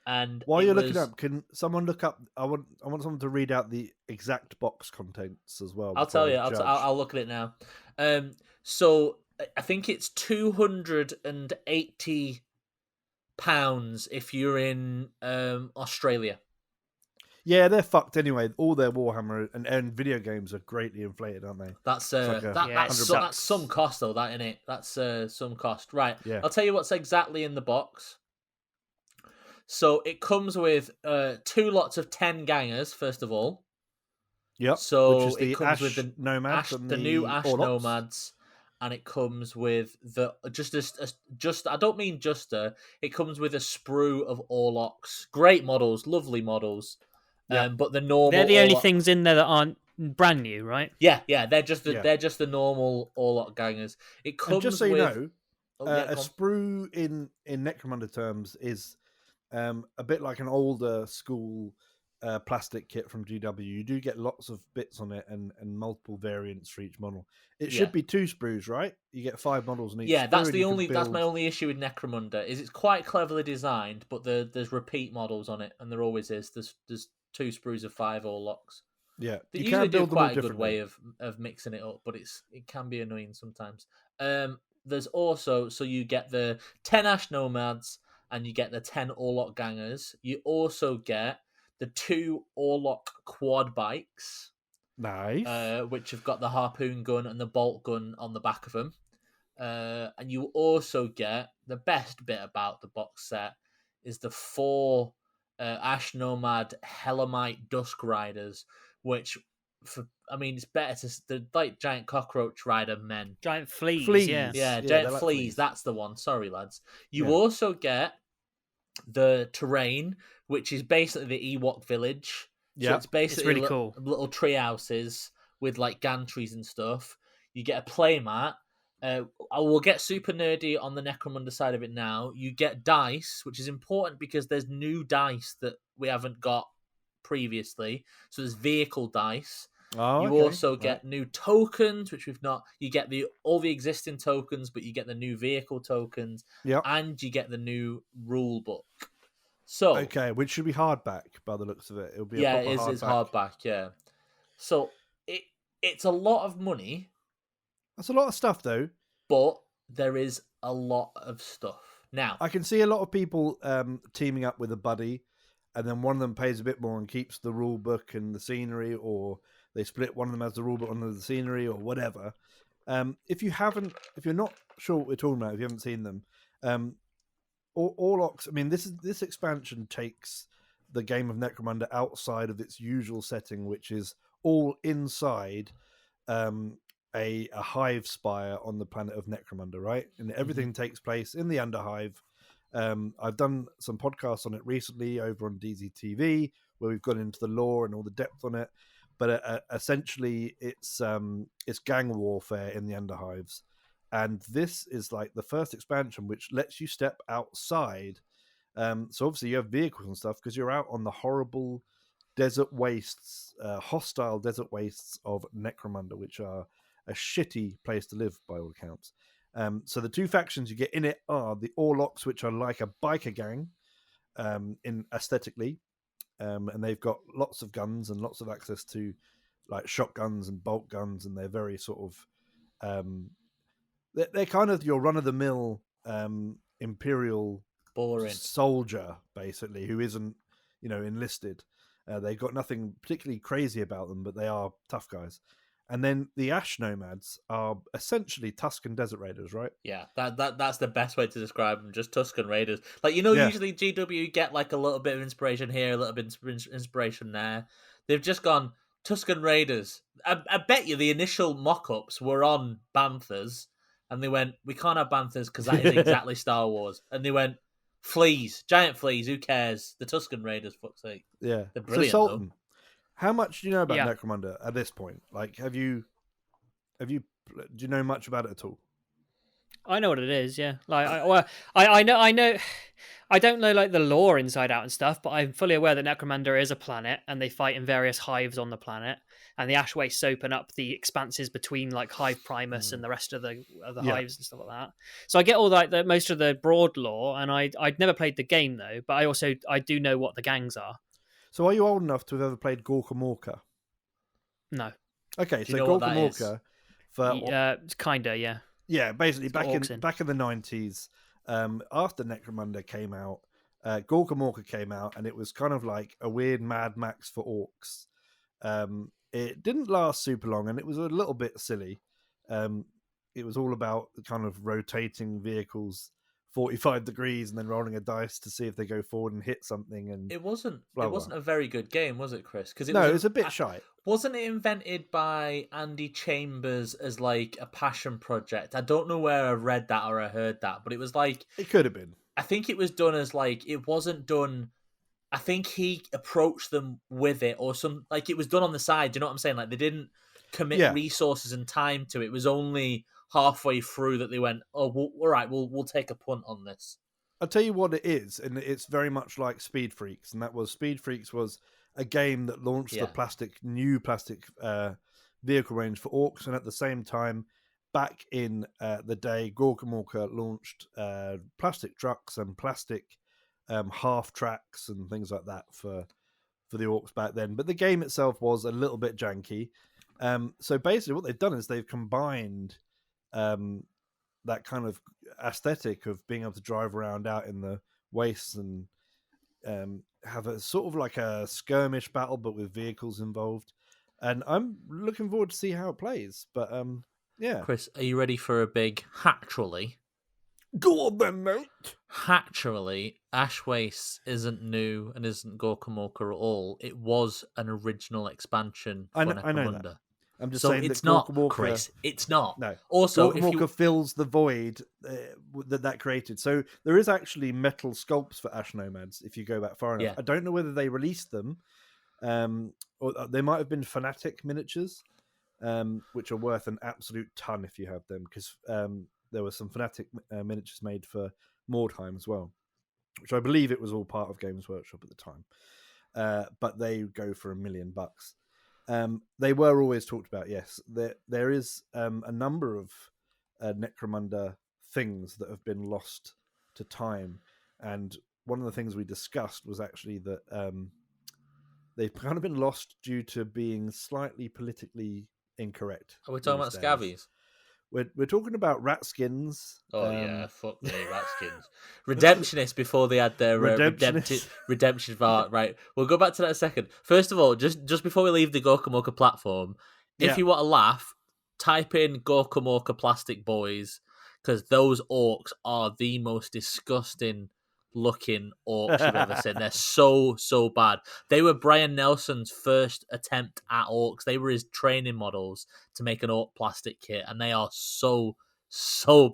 Speaker 2: And
Speaker 1: while you're looking up, can someone look up? I want someone to read out the exact box contents as well.
Speaker 2: I'll tell you. I'll look at it now. So I think it's £280 if you're in Australia.
Speaker 1: Yeah, they're fucked anyway. All their Warhammer and video games are greatly inflated, aren't they?
Speaker 2: That's
Speaker 1: like
Speaker 2: that's some cost though. That innit? That's some cost. Right.
Speaker 1: Yeah.
Speaker 2: I'll tell you what's exactly in the box. So it comes with 2 lots of 10 gangers, first of all.
Speaker 1: Yep.
Speaker 2: So
Speaker 1: which is the
Speaker 2: it comes
Speaker 1: Ash
Speaker 2: with the
Speaker 1: Nomads,
Speaker 2: the new Ash
Speaker 1: Orlops.
Speaker 2: Nomads, and it comes with the I don't mean it comes with a sprue of Orlocks. Great models, lovely models.
Speaker 1: Yep.
Speaker 2: But the normal
Speaker 3: They're the only
Speaker 2: Orlock...
Speaker 3: things in there that aren't brand new, right?
Speaker 2: Yeah, they're just the normal Orlock gangers. It comes
Speaker 1: and just so you know, a
Speaker 2: go on.
Speaker 1: sprue in Necromunda terms is a bit like an older school plastic kit from GW. You do get lots of bits on it and multiple variants for each model. It should be 2 sprues, right? You get 5 models in each.
Speaker 2: Yeah, that's
Speaker 1: sprue
Speaker 2: that's my only issue with Necromunda is it's quite cleverly designed, but there's repeat models on it, and there always is. There's 2 sprues of 5 Orlocks.
Speaker 1: Yeah,
Speaker 2: They
Speaker 1: you
Speaker 2: usually
Speaker 1: can build
Speaker 2: do quite
Speaker 1: them
Speaker 2: a good way of mixing it up, but it can be annoying sometimes. There's also you get the 10 Ash Nomads and you get the 10 Orlock Gangers. You also get the 2 Orlock quad bikes.
Speaker 1: Nice.
Speaker 2: Which have got the harpoon gun and the bolt gun on the back of them. And you also get the best bit about the box set is the 4 Ash Nomad Hellamite Dusk Riders, which it's better they're like giant cockroach rider men.
Speaker 3: Giant fleas.
Speaker 2: Yeah, giant
Speaker 1: like
Speaker 2: fleas. That's the one. Sorry, lads. You also get the terrain, which is basically the Ewok village. So it's basically
Speaker 3: really cool.
Speaker 2: Little tree houses with like gantries and stuff. You get a playmat. I will get super nerdy on the Necromunda side of it now. You get dice, which is important because there's new dice that we haven't got previously. So there's vehicle dice. You also get new tokens, which we've not. You get all the existing tokens, but you get the new vehicle tokens, and you get the new rule book. So
Speaker 1: which should be hardback by the looks of it. It'll be
Speaker 2: it's hardback. Yeah, so it's a lot of money.
Speaker 1: That's a lot of stuff, though.
Speaker 2: But there is a lot of stuff now.
Speaker 1: I can see a lot of people teaming up with a buddy, and then one of them pays a bit more and keeps the rule book and the scenery, or they split one of them as the rule book under the scenery, or whatever. If you're not sure what we're talking about, if you haven't seen them, Orlocks. I mean, this expansion takes the game of Necromunda outside of its usual setting, which is all inside a hive spire on the planet of Necromunda, right? And everything takes place in the Underhive. I've done some podcasts on it recently over on DZTV, where we've gone into the lore and all the depth on it. But essentially, it's gang warfare in the Underhives, and this is like the first expansion which lets you step outside. So obviously, you have vehicles and stuff because you're out on the horrible desert wastes, hostile desert wastes of Necromunda, which are a shitty place to live by all accounts. So the 2 factions you get in it are the Orlocks, which are like a biker gang in aesthetically, and they've got lots of guns and lots of access to like shotguns and bolt guns, and they're very sort of they're kind of your run-of-the-mill Imperial
Speaker 2: boring
Speaker 1: soldier, basically, who isn't enlisted. They've got nothing particularly crazy about them, but they are tough guys. And then the Ash Nomads are essentially Tusken Desert Raiders, right?
Speaker 2: Yeah, that's the best way to describe them, just Tusken Raiders. Like, usually GW get like a little bit of inspiration here, a little bit of inspiration there. They've just gone Tusken Raiders. I bet you the initial mock-ups were on Banthas, and they went, we can't have Banthas because that is exactly Star Wars. And they went, fleas, giant fleas, who cares? The Tusken Raiders, fuck's sake.
Speaker 1: Yeah.
Speaker 2: They're brilliant,
Speaker 1: so Sultan, how much do you know about
Speaker 3: Yeah.
Speaker 1: Necromunda at this point? Like, do you know much about it at all?
Speaker 3: I know what it is, yeah. Like, I know. I don't know like the lore inside out and stuff, but I'm fully aware that Necromunda is a planet, and they fight in various hives on the planet. And the ash wastes open up the expanses between like Hive Primus and the rest of the hives and stuff like that. So I get all that, most of the broad lore, and I'd never played the game though, but I do know what the gangs are.
Speaker 1: So are you old enough to have ever played Gorka Morka?
Speaker 3: No.
Speaker 1: Okay,
Speaker 2: Do
Speaker 1: so
Speaker 2: you know what
Speaker 1: Gorka
Speaker 2: that is?
Speaker 1: Morka, for
Speaker 3: Kinda, yeah.
Speaker 1: yeah, basically
Speaker 3: It's got orcs in.
Speaker 1: back in the 90s, after Necromunda came out, Gorka Morka came out, and it was kind of like a weird Mad Max for orcs. It didn't last super long, and it was a little bit silly. It was all about kind of rotating vehicles 45 degrees and then rolling a dice to see if they go forward and hit something. And
Speaker 2: It wasn't
Speaker 1: blah,
Speaker 2: a very good game, was it, Chris? Because
Speaker 1: it was a bit shy.
Speaker 2: Wasn't it invented by Andy Chambers as like a passion project? I don't know where I read that or I heard that, but it was like,
Speaker 1: it could have been.
Speaker 2: I think it was done as like, it wasn't done. I think he approached them with it, or some, like, it was done on the side. Do you know what I'm saying? Like, they didn't commit resources and time to it. It was only halfway through that they went, oh, all right, we'll take a punt on this.
Speaker 1: I'll tell you what it is, and it's very much like Speed Freaks, and that was Speed Freaks was a game that launched the new plastic vehicle range for orcs, and at the same time, back in the day, Gorka Morka launched plastic trucks and plastic half tracks and things like that for the orcs back then. But the game itself was a little bit janky. So basically, what they've done is they've combined that kind of aesthetic of being able to drive around out in the wastes and have a sort of like a skirmish battle, but with vehicles involved. And I'm looking forward to see how it plays. But yeah,
Speaker 2: Chris, are you ready for a big actually?
Speaker 1: Go on then, mate.
Speaker 2: Actually, Ash Waste isn't new and isn't Gorka Morka at all. It was an original expansion for Necromunda.
Speaker 1: I know that. I'm just
Speaker 2: so
Speaker 1: saying
Speaker 2: it's
Speaker 1: that
Speaker 2: not,
Speaker 1: Gorka Morka,
Speaker 2: Chris. It's not.
Speaker 1: No.
Speaker 2: Also,
Speaker 1: Gorka Morka fills the void that created. So there is actually metal sculpts for Ash Nomads if you go back far enough.
Speaker 2: Yeah.
Speaker 1: I don't know whether they released them, or they might have been Fanatic miniatures, which are worth an absolute ton if you have them, because there were some Fanatic miniatures made for Mordheim as well, which I believe it was all part of Games Workshop at the time. But they go for $1 million. They were always talked about, yes. There is a number of Necromunda things that have been lost to time. And one of the things we discussed was actually that they've kind of been lost due to being slightly politically incorrect.
Speaker 2: Are we talking about scavies?
Speaker 1: We're talking about rat skins.
Speaker 2: Oh yeah, fuck me, rat skins. Redemptionists before they had their redemption part. Right, we'll go back to that in a second. First of all, just before we leave the Gorka Morka platform, if you want to laugh, type in Gorka Morka plastic boys, because those orcs are the most disgusting looking orcs you've ever seen. They're so bad. They were Brian Nelson's first attempt at orcs. They were his training models to make an orc plastic kit, and they are so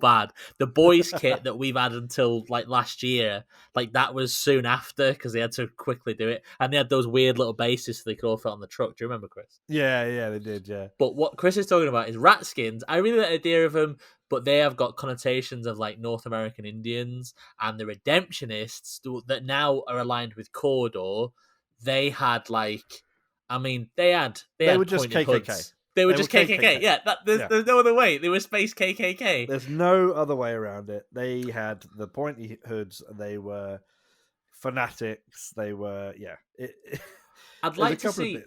Speaker 2: bad. The boys kit that we've had until like last year, like that was soon after because they had to quickly do it, and they had those weird little bases so they could all fit on the truck. Do you remember, Chris?
Speaker 1: Yeah, they did. Yeah.
Speaker 2: But what Chris is talking about is rat skins. I really like the idea of them, but they have got connotations of like North American Indians, and the Redemptionists that now are aligned with Cawdor. They had like, I mean, they were
Speaker 1: just
Speaker 2: pointed
Speaker 1: KKK.
Speaker 2: hoods. They were just KKK. Yeah, there's no other way. They were space KKK.
Speaker 1: There's no other way around it. They had the pointy hoods. They were fanatics. They were
Speaker 2: I'd like to see.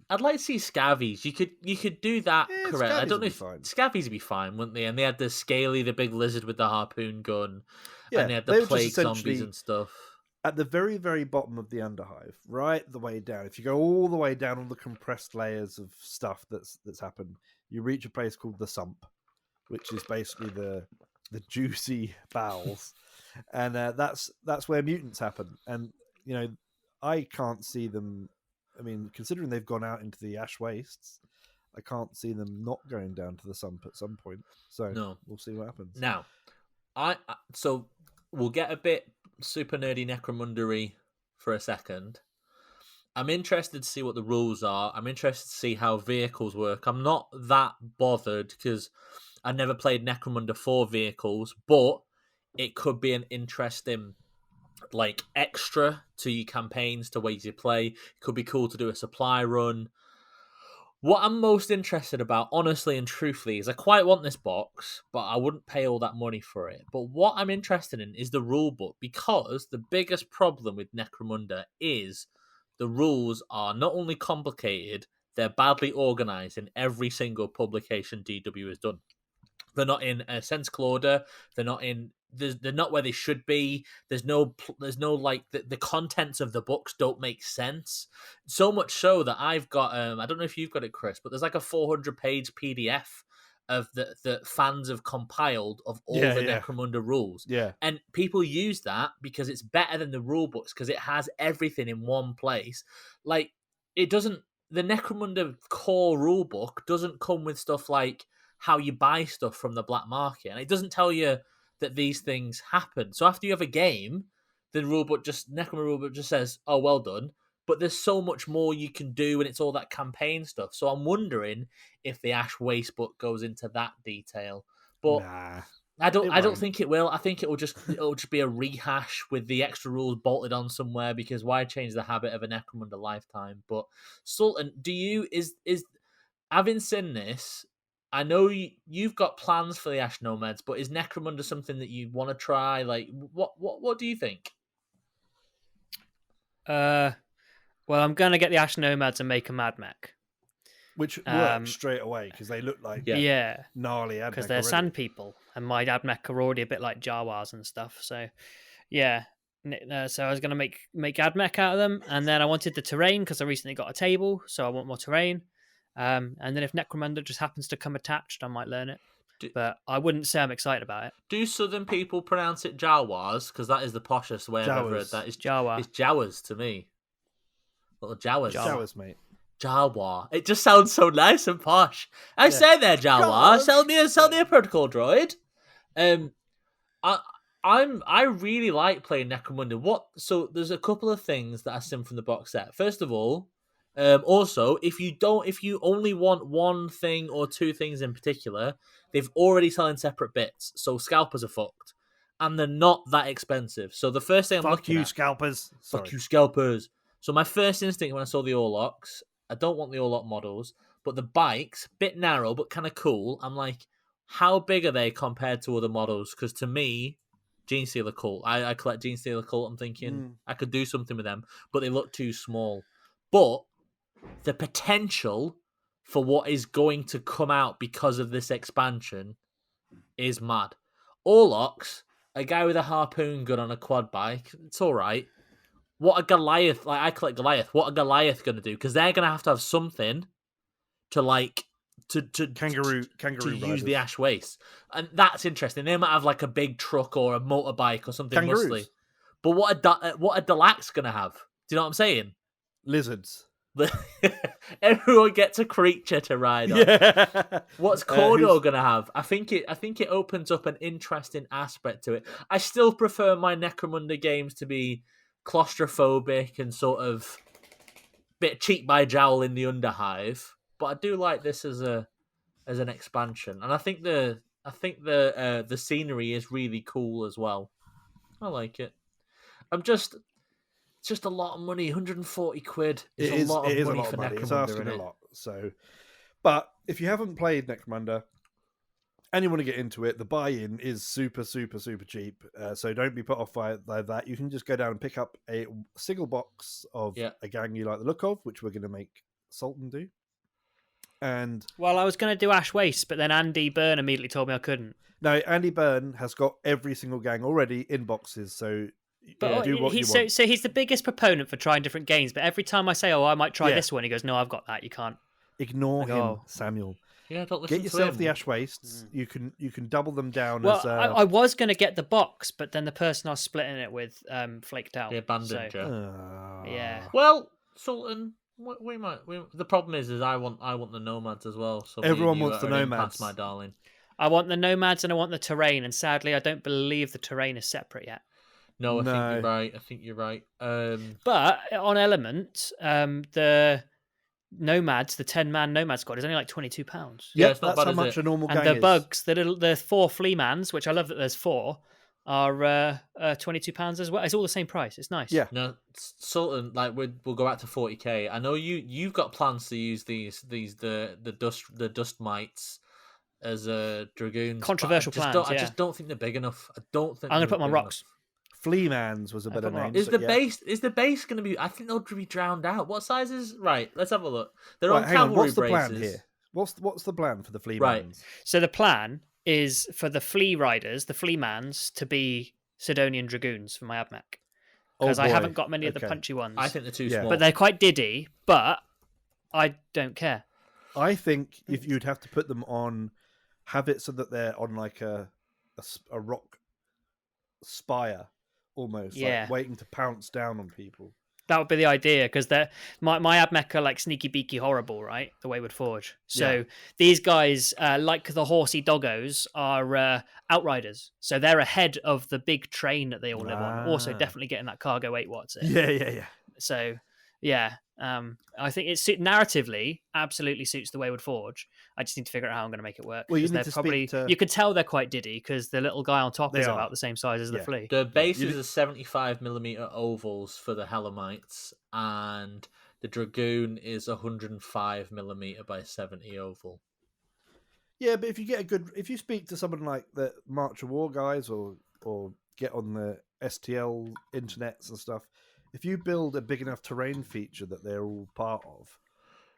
Speaker 2: I'd like to see scavies. You could do that correct. I don't know if scavies would be fine, wouldn't they? And they had the scaly, the big lizard with the harpoon gun, and they had the plague zombies and stuff.
Speaker 1: At the very, very bottom of the Underhive, right the way down. If you go all the way down all the compressed layers of stuff that's happened, you reach a place called the Sump, which is basically the juicy bowels, and that's where mutants happen. And I can't see them I mean, considering they've gone out into the ash wastes, I can't see them not going down to the sump at some point. So
Speaker 2: No.
Speaker 1: we'll see what happens.
Speaker 2: Now, so we'll get a bit super nerdy necromundery for a second. I'm interested to see what the rules are. I'm interested to see how vehicles work. I'm not that bothered because I never played Necromunda for vehicles, but it could be an interesting like extra to your campaigns, to ways you play. It could be cool to do a supply run. What I'm most interested about, honestly and truthfully, is I quite want this box, but I wouldn't pay all that money for it. But what I'm interested in is the rule book, because the biggest problem with Necromunda is the rules are not only complicated, they're badly organized in every single publication DW has done. They're not in a sensical order. They're not in. They're not where they should be. There's no like the contents of the books don't make sense. So much so that I've got I don't know if you've got it, Chris, but there's like a 400-page PDF of the fans have compiled of all the Necromunda rules.
Speaker 1: Yeah,
Speaker 2: and people use that because it's better than the rule books because it has everything in one place. Like it doesn't. The Necromunda core rule book doesn't come with stuff like how you buy stuff from the black market, and it doesn't tell you that these things happen. So after you have a game, the Necromunda rulebook just says, "Oh, well done." But there's so much more you can do, and it's all that campaign stuff. So I'm wondering if the Ash Waste book goes into that detail. But
Speaker 1: nah,
Speaker 2: I don't
Speaker 1: won't.
Speaker 2: think it will. I think it'll just be a rehash with the extra rules bolted on somewhere, because why change the habit of a Necromunda lifetime? But Sultan, is having seen this, I know you've got plans for the Ash Nomads, but is Necromunda something that you want to try? Like, what do you think?
Speaker 3: Well, I'm going to get the Ash Nomads and make a Mad Mech.
Speaker 1: Which works straight away because they look like gnarly Admech
Speaker 3: because they're
Speaker 1: already.
Speaker 3: sand people, and my Admech are already a bit like Jawas and stuff. So, yeah. So I was going to make Admech out of them, and then I wanted the terrain because I recently got a table, so I want more terrain. And then if Necromunda just happens to come attached, I might learn it. But I wouldn't say I'm excited about it.
Speaker 2: Do Southern people pronounce it Jawas? Because that is the poshest way I've ever heard that. It's
Speaker 3: Jawa.
Speaker 2: It's Jawas to me. Little Jawas.
Speaker 1: Jawas, mate.
Speaker 2: Jawa. It just sounds so nice and posh. I say there, Jawa. Sell me a protocol droid. I really like playing Necromunda. So there's a couple of things that I seen from the box set. First of all, also, if you only want one thing or two things in particular, they've already selling separate bits. So scalpers are fucked, and they're not that expensive. So the first thing I'm looking at,
Speaker 1: scalpers.
Speaker 2: Fuck you, scalpers. So my first instinct when I saw the Orlocks, I don't want the Orlock models, but the bikes, bit narrow but kind of cool. I'm like, how big are they compared to other models? Because to me, Genestealer Cult. I collect Genestealer Cult. I'm thinking I could do something with them, but they look too small. But the potential for what is going to come out because of this expansion is mad. Orlocks, a guy with a harpoon gun on a quad bike, it's all right. What a Goliath, like I collect Goliath, what a Goliath going to do? Because they're going to have something to like, to
Speaker 1: kangaroo
Speaker 2: use the Ash Waste. And that's interesting. They might have like a big truck or a motorbike or something muscly. But what a Delax going to have? Do you know what I'm saying?
Speaker 1: Lizards.
Speaker 2: Everyone gets a creature to ride on.
Speaker 1: Yeah.
Speaker 2: What's Cordo gonna have? I think it opens up an interesting aspect to it. I still prefer my Necromunda games to be claustrophobic and sort of bit cheek by jowl in the Underhive, but I do like this as an expansion, and I think the scenery is really cool as well. I like it. It's just a lot of money. 140 quid is a lot of money for Necromunda.
Speaker 1: It's asking a lot. So, but if you haven't played Necromunda and you want to get into it, the buy-in is super, super, super cheap. So don't be put off by that. You can just go down and pick up a single box of a gang you like the look of, which we're going to make Sultan do. And
Speaker 3: well, I was going to do Ash Waste, but then Andy Byrne immediately told me I couldn't.
Speaker 1: No, Andy Byrne has got every single gang already in boxes, so
Speaker 3: but
Speaker 1: do what you want.
Speaker 3: So he's the biggest proponent for trying different games, but every time I say, I might try this one, he goes, no, I've got that, you can't.
Speaker 1: Ignore him, Samuel.
Speaker 2: Yeah, don't listen
Speaker 1: Get yourself
Speaker 2: to
Speaker 1: the Ash Wastes. You can double them down
Speaker 3: well,
Speaker 1: as...
Speaker 3: I was going to get the box, but then the person I was splitting it with flaked out.
Speaker 2: They abandoned you.
Speaker 3: Yeah.
Speaker 2: Well, Sultan, The problem is I want the nomads as well. So
Speaker 1: Everyone wants the
Speaker 2: are in past
Speaker 1: nomads.
Speaker 2: my darling.
Speaker 3: I want the nomads and I want the terrain, and sadly, I don't believe the terrain is separate yet.
Speaker 2: No, I think
Speaker 1: No.
Speaker 2: you're right.
Speaker 3: But on Element, the nomads, the 10-man nomad squad, is only like £22.
Speaker 1: Yeah,
Speaker 2: it's not
Speaker 1: that's
Speaker 2: bad,
Speaker 1: how
Speaker 2: is
Speaker 1: much
Speaker 2: it?
Speaker 1: a normal
Speaker 3: And
Speaker 1: gang
Speaker 3: the
Speaker 1: is.
Speaker 3: bugs, the 4 flea mans, which I love that there's 4, are £22 as well. It's all the same price. It's nice.
Speaker 1: Yeah.
Speaker 2: No, Sultan, like we'll go out to 40k. I know you've got plans to use the dust mites as dragoons.
Speaker 3: Controversial plans.
Speaker 2: I just don't think they're big enough. I don't think
Speaker 3: I'm
Speaker 2: going
Speaker 3: gonna
Speaker 2: to
Speaker 3: put my rocks.
Speaker 1: Fleamans was a better
Speaker 3: put my
Speaker 1: name.
Speaker 2: Is
Speaker 1: but
Speaker 2: the
Speaker 1: yeah.
Speaker 2: base going to be? I think they'll be drowned out. What size is right? Let's have a look. They're
Speaker 1: Right,
Speaker 2: on
Speaker 1: hang on.
Speaker 2: cavalry
Speaker 1: What's the plan
Speaker 2: braces.
Speaker 1: here? What's the plan for the Fleamans?
Speaker 2: Right.
Speaker 3: So the plan is for the flea riders, the flea mans, to be Sidonian dragoons for my Abmech. Because I haven't got many of the punchy ones.
Speaker 2: I think they're too
Speaker 1: Yeah.
Speaker 2: small.
Speaker 3: But they're quite diddy, but I don't care.
Speaker 1: I think if you'd have to put them on, have it so that they're on like a rock spire, almost, like waiting to pounce down on people.
Speaker 3: That would be the idea, because my Abmech are like sneaky beaky horrible, right? The Wayward Forge. So these guys, like the horsey doggos, are outriders. So they're ahead of the big train that they all live on. Also, definitely getting that cargo 8 watts in.
Speaker 1: Yeah.
Speaker 3: So yeah, I think narratively absolutely suits the Wayward Forge. I just need to figure out how I'm going to make it work.
Speaker 1: Well, you need
Speaker 3: they're
Speaker 1: to
Speaker 3: probably
Speaker 1: speak to...
Speaker 3: you could tell they're quite diddy because the little guy on top
Speaker 1: They
Speaker 3: is
Speaker 1: are.
Speaker 3: about the same size as the flea.
Speaker 2: The bases are 75mm ovals for the Hellamites, and the Dragoon is 105mm by 70 oval.
Speaker 1: Yeah, but if you speak to someone like the March of War guys, or get on the STL internets and stuff, if you build a big enough terrain feature that they're all part of,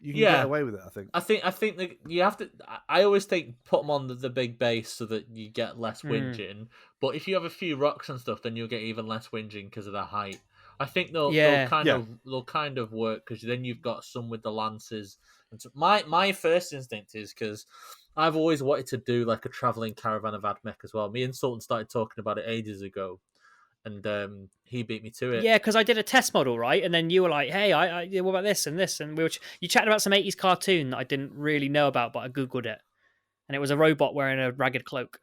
Speaker 1: you can get away with it. I
Speaker 2: think that you have to. I always think put them on the big base so that you get less whinging. But if you have a few rocks and stuff, then you'll get even less whinging because of the height. I think they'll kind of work, because then you've got some with the lances. And so my first instinct is, because I've always wanted to do like a traveling caravan of Admech as well. Me and Sultan started talking about it ages ago, and he beat me to it.
Speaker 3: Yeah, because I did a test model, right? And then you were like, "Hey, what about this and this?" And you chatted about some 80s cartoon that I didn't really know about, but I googled it, and it was a robot wearing a ragged cloak.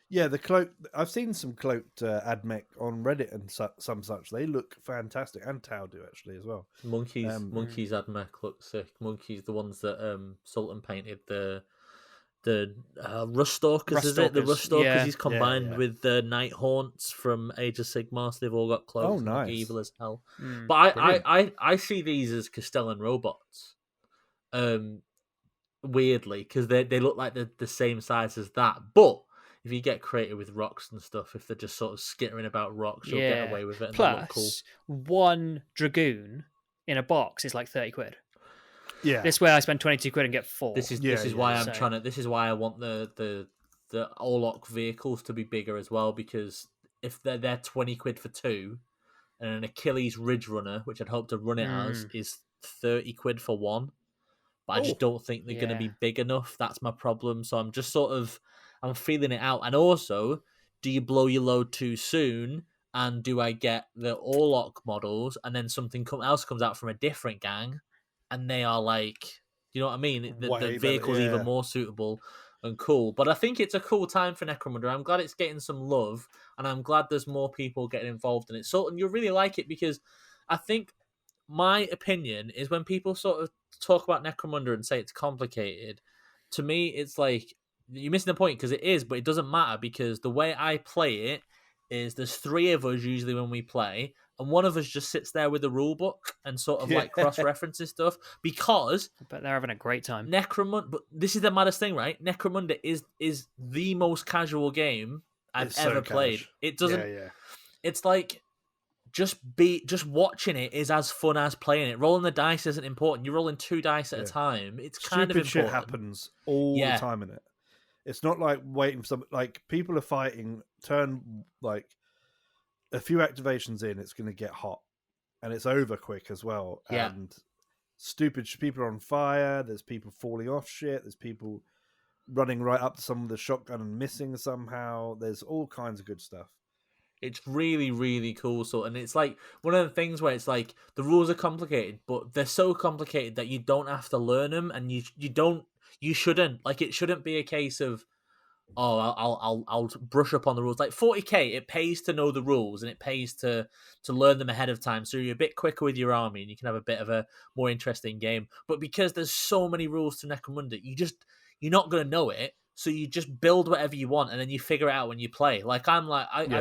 Speaker 1: Yeah, the cloak. I've seen some cloaked Admech on Reddit and some such. They look fantastic, and Tau do actually as well.
Speaker 2: Monkeys Admech look sick. Monkeys, the ones that Sultan painted, the Ruststalkers, is it? The Ruststalkers, he's combined with the Night Haunts from Age of Sigmar, so they've all got cloaks.
Speaker 1: Oh, nice.
Speaker 2: And look evil as hell. But I see these as Castellan robots, weirdly, because they look like they're the same size as that. But if you get creative with rocks and stuff, if they're just sort of skittering about rocks, you'll get away with it. And
Speaker 3: Plus,
Speaker 2: look cool.
Speaker 3: one Dragoon in a box is like 30 quid.
Speaker 1: Yeah,
Speaker 3: this way I spend 22 quid and get 4.
Speaker 2: This is why I'm trying to. This is why I want the Orlok vehicles to be bigger as well, because if they're 20 quid for 2, and an Achilles Ridge Runner, which I'd hope to run it as, is 30 quid for 1. But I just don't think they're going to be big enough. That's my problem. So I'm just I'm feeling it out. And also, do you blow your load too soon? And do I get the Orlok models, and then something else comes out from a different gang, and they are like, you know what I mean? The vehicle's even more suitable and cool. But I think it's a cool time for Necromunda. I'm glad it's getting some love, and I'm glad there's more people getting involved in it. So, and you'll really like it, because I think my opinion is, when people sort of talk about Necromunda and say it's complicated, to me it's like, you're missing the point, because it is, but it doesn't matter, because the way I play it is there's 3 of us usually when we play, and one of us just sits there with the rule book and sort of like cross-references stuff, because
Speaker 3: I bet they're having a great time.
Speaker 2: Necromunda, but this is the maddest thing, right? Necromunda is the most casual game I've ever played. It doesn't. It's like just watching it is as fun as playing it. Rolling the dice isn't important. You're rolling 2 dice at a time. It's kind of important.
Speaker 1: Shit happens all the time in it. It's not like waiting for like people are fighting. Turn like a few activations in, it's going to get hot, and it's over quick as well.
Speaker 2: Yeah.
Speaker 1: And stupid people are on fire. There's people falling off shit. There's people running right up to some of the shotgun and missing somehow. There's all kinds of good stuff.
Speaker 2: It's really, really cool. So, and it's like one of the things where it's like the rules are complicated, but they're so complicated that you don't have to learn them, and you shouldn't. Like, it shouldn't be a case of, oh, I'll brush up on the rules. Like 40k, it pays to know the rules and it pays to learn them ahead of time, so you're a bit quicker with your army and you can have a bit of a more interesting game. But because there's so many rules to Necromunda, you're not gonna know it. So you just build whatever you want and then you figure it out when you play. Like I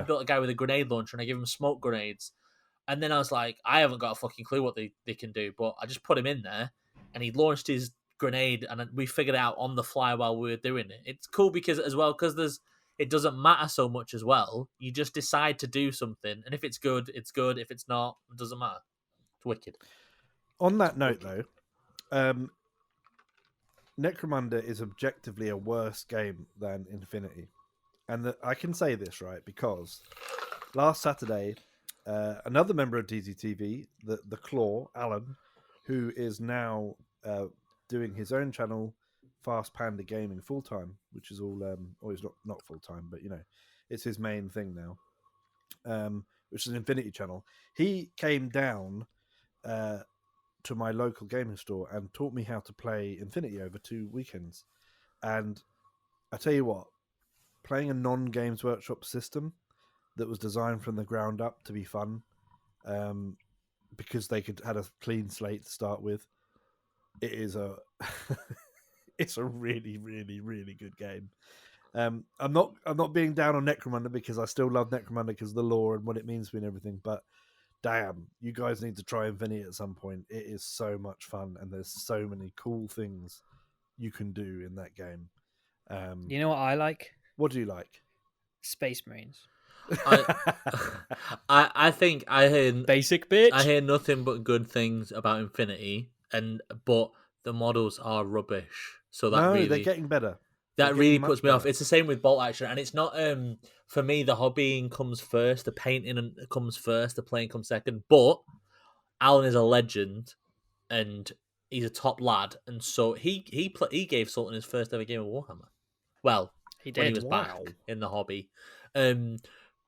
Speaker 2: built a guy with a grenade launcher and I give him smoke grenades. And then I was like, I haven't got a fucking clue what they can do, but I just put him in there and he launched his grenade and we figured it out on the fly while we were doing it. It's cool because it doesn't matter so much as well. You just decide to do something, and if it's good, it's good. If it's not, it doesn't matter. It's wicked.
Speaker 1: On that note, though, Necromunda is objectively a worse game than Infinity. And I can say this, right, because last Saturday, another member of DZTV, the Claw, Alan, who is now doing his own channel, Fast Panda Gaming, full-time, which is all, or he's not full-time, but, it's his main thing now, which is an Infinity channel. He came down to my local gaming store and taught me how to play Infinity over 2 weekends. And I tell you what, playing a non-Games Workshop system that was designed from the ground up to be fun, because they had a clean slate to start with, it's a really, really, really good game. I'm not being down on Necromunda because I still love Necromunda because of the lore and what it means to me and everything, but damn, you guys need to try Infinity at some point. It is so much fun, and there's so many cool things you can do in that game.
Speaker 3: You know what I like?
Speaker 1: What do you like?
Speaker 3: Space Marines.
Speaker 2: I think I hear
Speaker 3: Basic bitch.
Speaker 2: I hear nothing but good things about Infinity, but the models are rubbish. So that
Speaker 1: they're getting better.
Speaker 2: That really puts me off. It's the same with Bolt Action, and it's not for me. The hobbying comes first, the painting comes first, the playing comes second. But Alan is a legend, and he's a top lad, and so he gave Sultan his first ever game of Warhammer. Well,
Speaker 3: he did.
Speaker 2: When he was back in the hobby.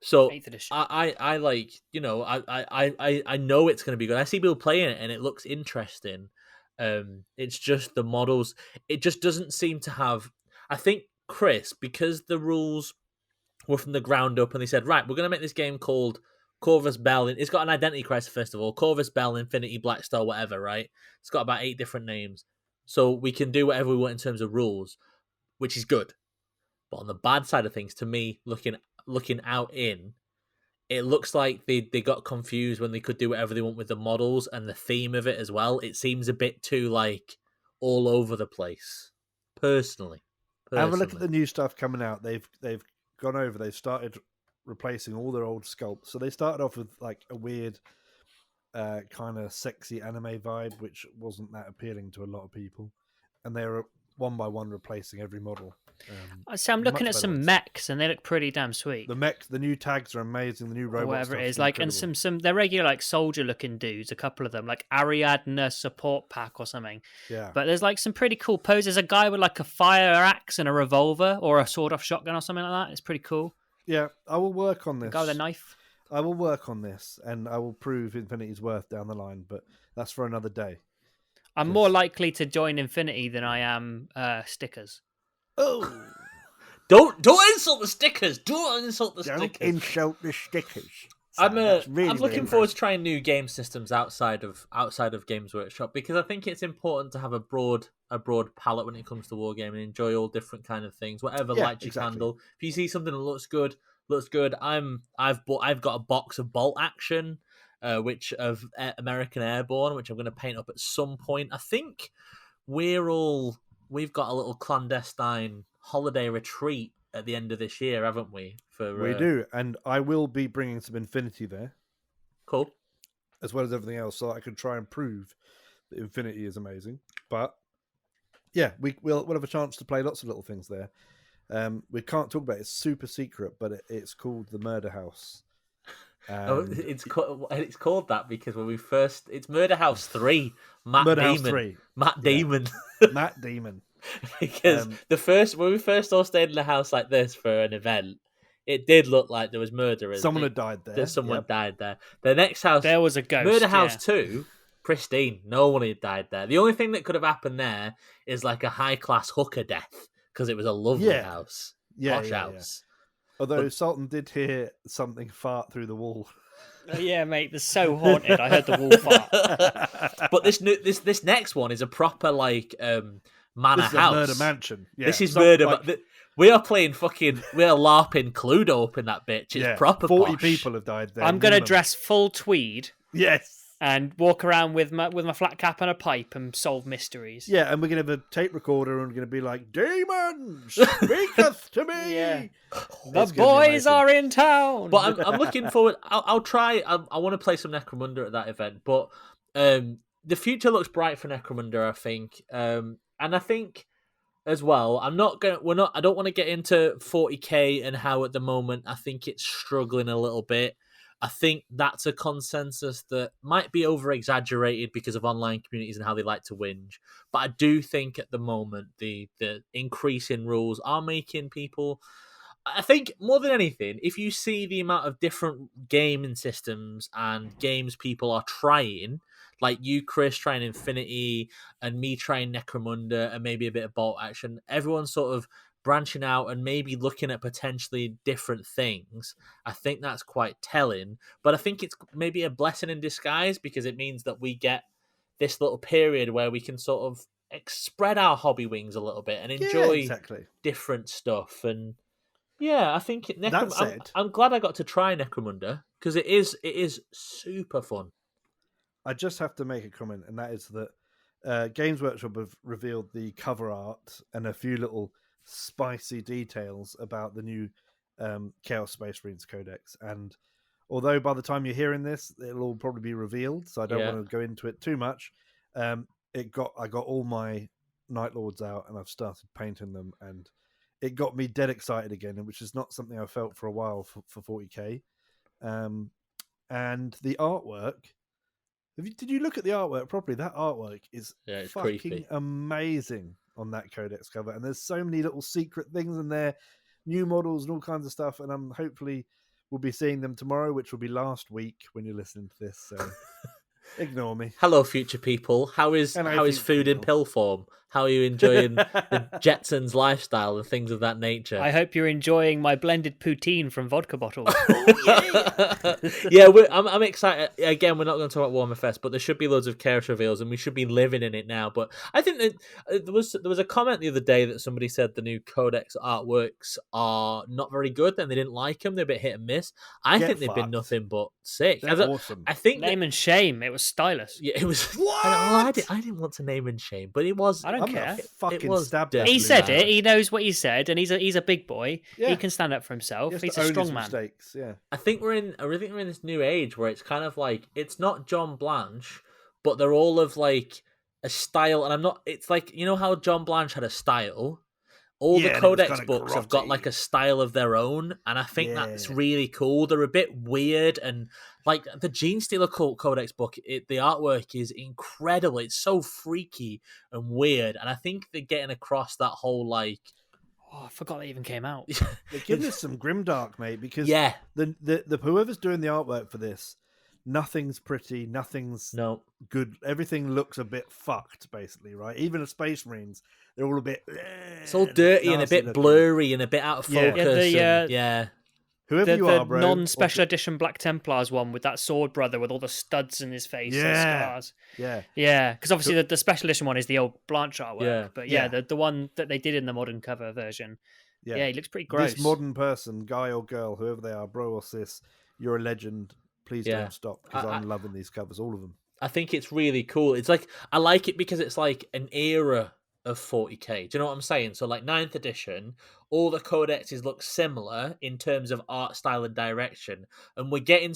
Speaker 2: So I like, I know it's going to be good. I see people playing it and it looks interesting. It's just the models. It just doesn't seem to have. I think Chris, because the rules were from the ground up, and they said, right, we're going to make this game called Corvus Bell. It's got an identity crisis, first of all. Corvus Bell, Infinity, Blackstar, whatever, right? It's got about 8 different names. So we can do whatever we want in terms of rules, which is good. But on the bad side of things, to me, looking out in, it looks like they got confused when they could do whatever they want with the models and the theme of it as well. It seems a bit too, all over the place, personally.
Speaker 1: Have a look at the new stuff coming out. They've started replacing all their old sculpts. So they started off with a weird kind of sexy anime vibe, which wasn't that appealing to a lot of people. And they were one by one replacing every model.
Speaker 3: So I'm looking at some mechs, and they look pretty damn sweet.
Speaker 1: The mechs, the new tags are amazing. The new robot,
Speaker 3: whatever it is, and some they're regular soldier looking dudes. A couple of them, Ariadne support pack or something.
Speaker 1: Yeah.
Speaker 3: But there's some pretty cool poses. A guy with a fire axe and a revolver or a sword off shotgun or something like that. It's pretty cool.
Speaker 1: Yeah, I will work on this.
Speaker 3: A guy with a knife.
Speaker 1: I will work on this, and I will prove Infinity's worth down the line. But that's for another day.
Speaker 3: I'm more likely to join Infinity than I am stickers.
Speaker 1: Oh,
Speaker 2: don't insult the stickers! Don't insult the stickers!
Speaker 1: Don't insult the stickers.
Speaker 2: I'm looking forward to trying new game systems outside of Games Workshop, because I think it's important to have a broad palette when it comes to wargaming and enjoy all different kind of things, whatever lights you handle. If you see something that looks good. I've got a box of Bolt Action, which of American Airborne, which I'm going to paint up at some point. I think we've got a little clandestine holiday retreat at the end of this year, haven't we?
Speaker 1: We do, and I will be bringing some Infinity there.
Speaker 2: Cool.
Speaker 1: As well as everything else, so I can try and prove that Infinity is amazing. But yeah, we'll have a chance to play lots of little things there. We can't talk about it. It's super secret, but it's called the Murder House.
Speaker 2: It's called that because it's Murder House 3. Matt Damon.
Speaker 1: Matt Damon.
Speaker 2: Because when we first all stayed in a house like this for an event, it did look like there was murder.
Speaker 1: Someone had died there.
Speaker 2: That someone
Speaker 1: Yep.
Speaker 2: died there. The next house,
Speaker 3: There was a ghost.
Speaker 2: Murder House
Speaker 3: yeah.
Speaker 2: 2, pristine. No one had died there. The only thing that could have happened there is like a high class hooker death because it was a lovely
Speaker 1: Yeah.
Speaker 2: house,
Speaker 1: Yeah,
Speaker 2: posh
Speaker 1: yeah,
Speaker 2: house.
Speaker 1: Although Sultan did hear something fart through the wall.
Speaker 3: Yeah, mate, they're so haunted. I heard the wall fart.
Speaker 2: But this next one is a proper like manor
Speaker 1: This is
Speaker 2: house.
Speaker 1: a murder mansion. Yeah.
Speaker 2: This is
Speaker 1: Some,
Speaker 2: murder.
Speaker 1: like,
Speaker 2: We are playing fucking. We are LARPing Cluedo up in that bitch. It's proper
Speaker 1: 40
Speaker 2: posh.
Speaker 1: people have died there.
Speaker 3: I'm gonna
Speaker 1: minimum.
Speaker 3: dress full tweed
Speaker 1: Yes.
Speaker 3: and walk around with my flat cap and a pipe and solve mysteries.
Speaker 1: Yeah, and we're going to have a tape recorder and we're going to be like, Demons, speaketh to me.
Speaker 3: Yeah.
Speaker 1: It's
Speaker 3: The
Speaker 1: gonna be
Speaker 3: boys
Speaker 1: amazing.
Speaker 3: are in town.
Speaker 2: But I'm looking forward. I'll try. I want to play some Necromunda at that event. But the future looks bright for Necromunda, I think. And I think as well. I don't want to get into 40k and how at the moment I think it's struggling a little bit. I think that's a consensus that might be over exaggerated because of online communities and how they like to whinge. But I do think at the moment the increase in rules are making people. I think more than anything, if you see the amount of different gaming systems and games people are trying, like you, Chris, trying Infinity, and me trying Necromunda, and maybe a bit of Bolt Action, everyone's sort of branching out and maybe looking at potentially different things. I think that's quite telling. But I think it's maybe a blessing in disguise because it means that we get this little period where we can sort of spread our hobby wings a little bit and enjoy different stuff. And yeah, I think I'm glad I got to try Necromunda because it is super fun.
Speaker 1: I just have to make a comment, and that is that Games Workshop have revealed the cover art and a few little spicy details about the new Chaos Space Marines Codex. And although by the time you're hearing this, it'll all probably be revealed, so I don't want to go into it too much. I got all my Night Lords out, and I've started painting them, and it got me dead excited again, which is not something I felt for a while for 40k. And the artwork. Did you look at the artwork properly? That artwork is fucking
Speaker 2: creepy.
Speaker 1: Amazing on that Codex cover. And there's so many little secret things in there, new models and all kinds of stuff. And I'm hopefully we'll be seeing them tomorrow, which will be last week when you're listening to this. So ignore me.
Speaker 2: Hello, future people. How is food in pill form? How are you enjoying the Jetsons lifestyle and things of that nature?
Speaker 3: I hope you're enjoying my blended poutine from vodka bottles.
Speaker 2: Yeah, I'm excited. Again, we're not going to talk about Warhammer Fest, but there should be loads of chaos reveals, and we should be living in it now. But I think that there was a comment the other day that somebody said the new Codex artworks are not very good, and they didn't like them. They're a bit hit and miss. I think they've been nothing but sick.
Speaker 1: They're awesome.
Speaker 2: I think
Speaker 3: name and shame. It was stylish.
Speaker 2: Yeah, it was.
Speaker 1: What?
Speaker 2: I didn't want to name and shame, but it was.
Speaker 3: I don't care.
Speaker 1: Fucking stabbed that
Speaker 3: He
Speaker 1: blue
Speaker 3: said
Speaker 1: man.
Speaker 3: it. He knows what he said, and he's a big boy.
Speaker 1: Yeah.
Speaker 3: He can stand up for himself.
Speaker 1: He has
Speaker 3: He's
Speaker 1: to
Speaker 3: a
Speaker 1: own
Speaker 3: strong
Speaker 1: his
Speaker 3: man.
Speaker 1: mistakes. Yeah.
Speaker 2: I think we're in this new age where it's kind of like it's not John Blanche, but they're all of like a style, and I'm not. It's like you know how John Blanche had a style. All the Codex books have got like a style of their own, and I think that's really cool. They're a bit weird, and like the Gene Stealer Codex book, the artwork is incredible. It's so freaky and weird, and I think they're getting across that whole like.
Speaker 3: Oh, I forgot that even came out.
Speaker 1: They're giving us some grimdark, mate, because the whoever's doing the artwork for this, nothing's pretty, nothing's good. Everything looks a bit fucked, basically, right? Even the Space Marines, they're all a bit.
Speaker 2: It's all dirty and a bit blurry and a bit out of focus.
Speaker 1: Whoever you are, bro.
Speaker 3: Non-special edition Black Templars one with that sword brother with all the studs in his face and scars. Yeah. Because obviously the special edition one is the old Blanche artwork. But the one that they did in the modern cover version. Yeah, he looks pretty gross.
Speaker 1: This modern person, guy or girl, whoever they are, bro or sis, you're a legend. Please don't stop because I'm loving these covers, all of them.
Speaker 2: I think it's really cool. It's like I like it because it's like an era of 40k. Do you know what I'm saying? So like 9th edition, all the codexes look similar in terms of art style and direction, and we're getting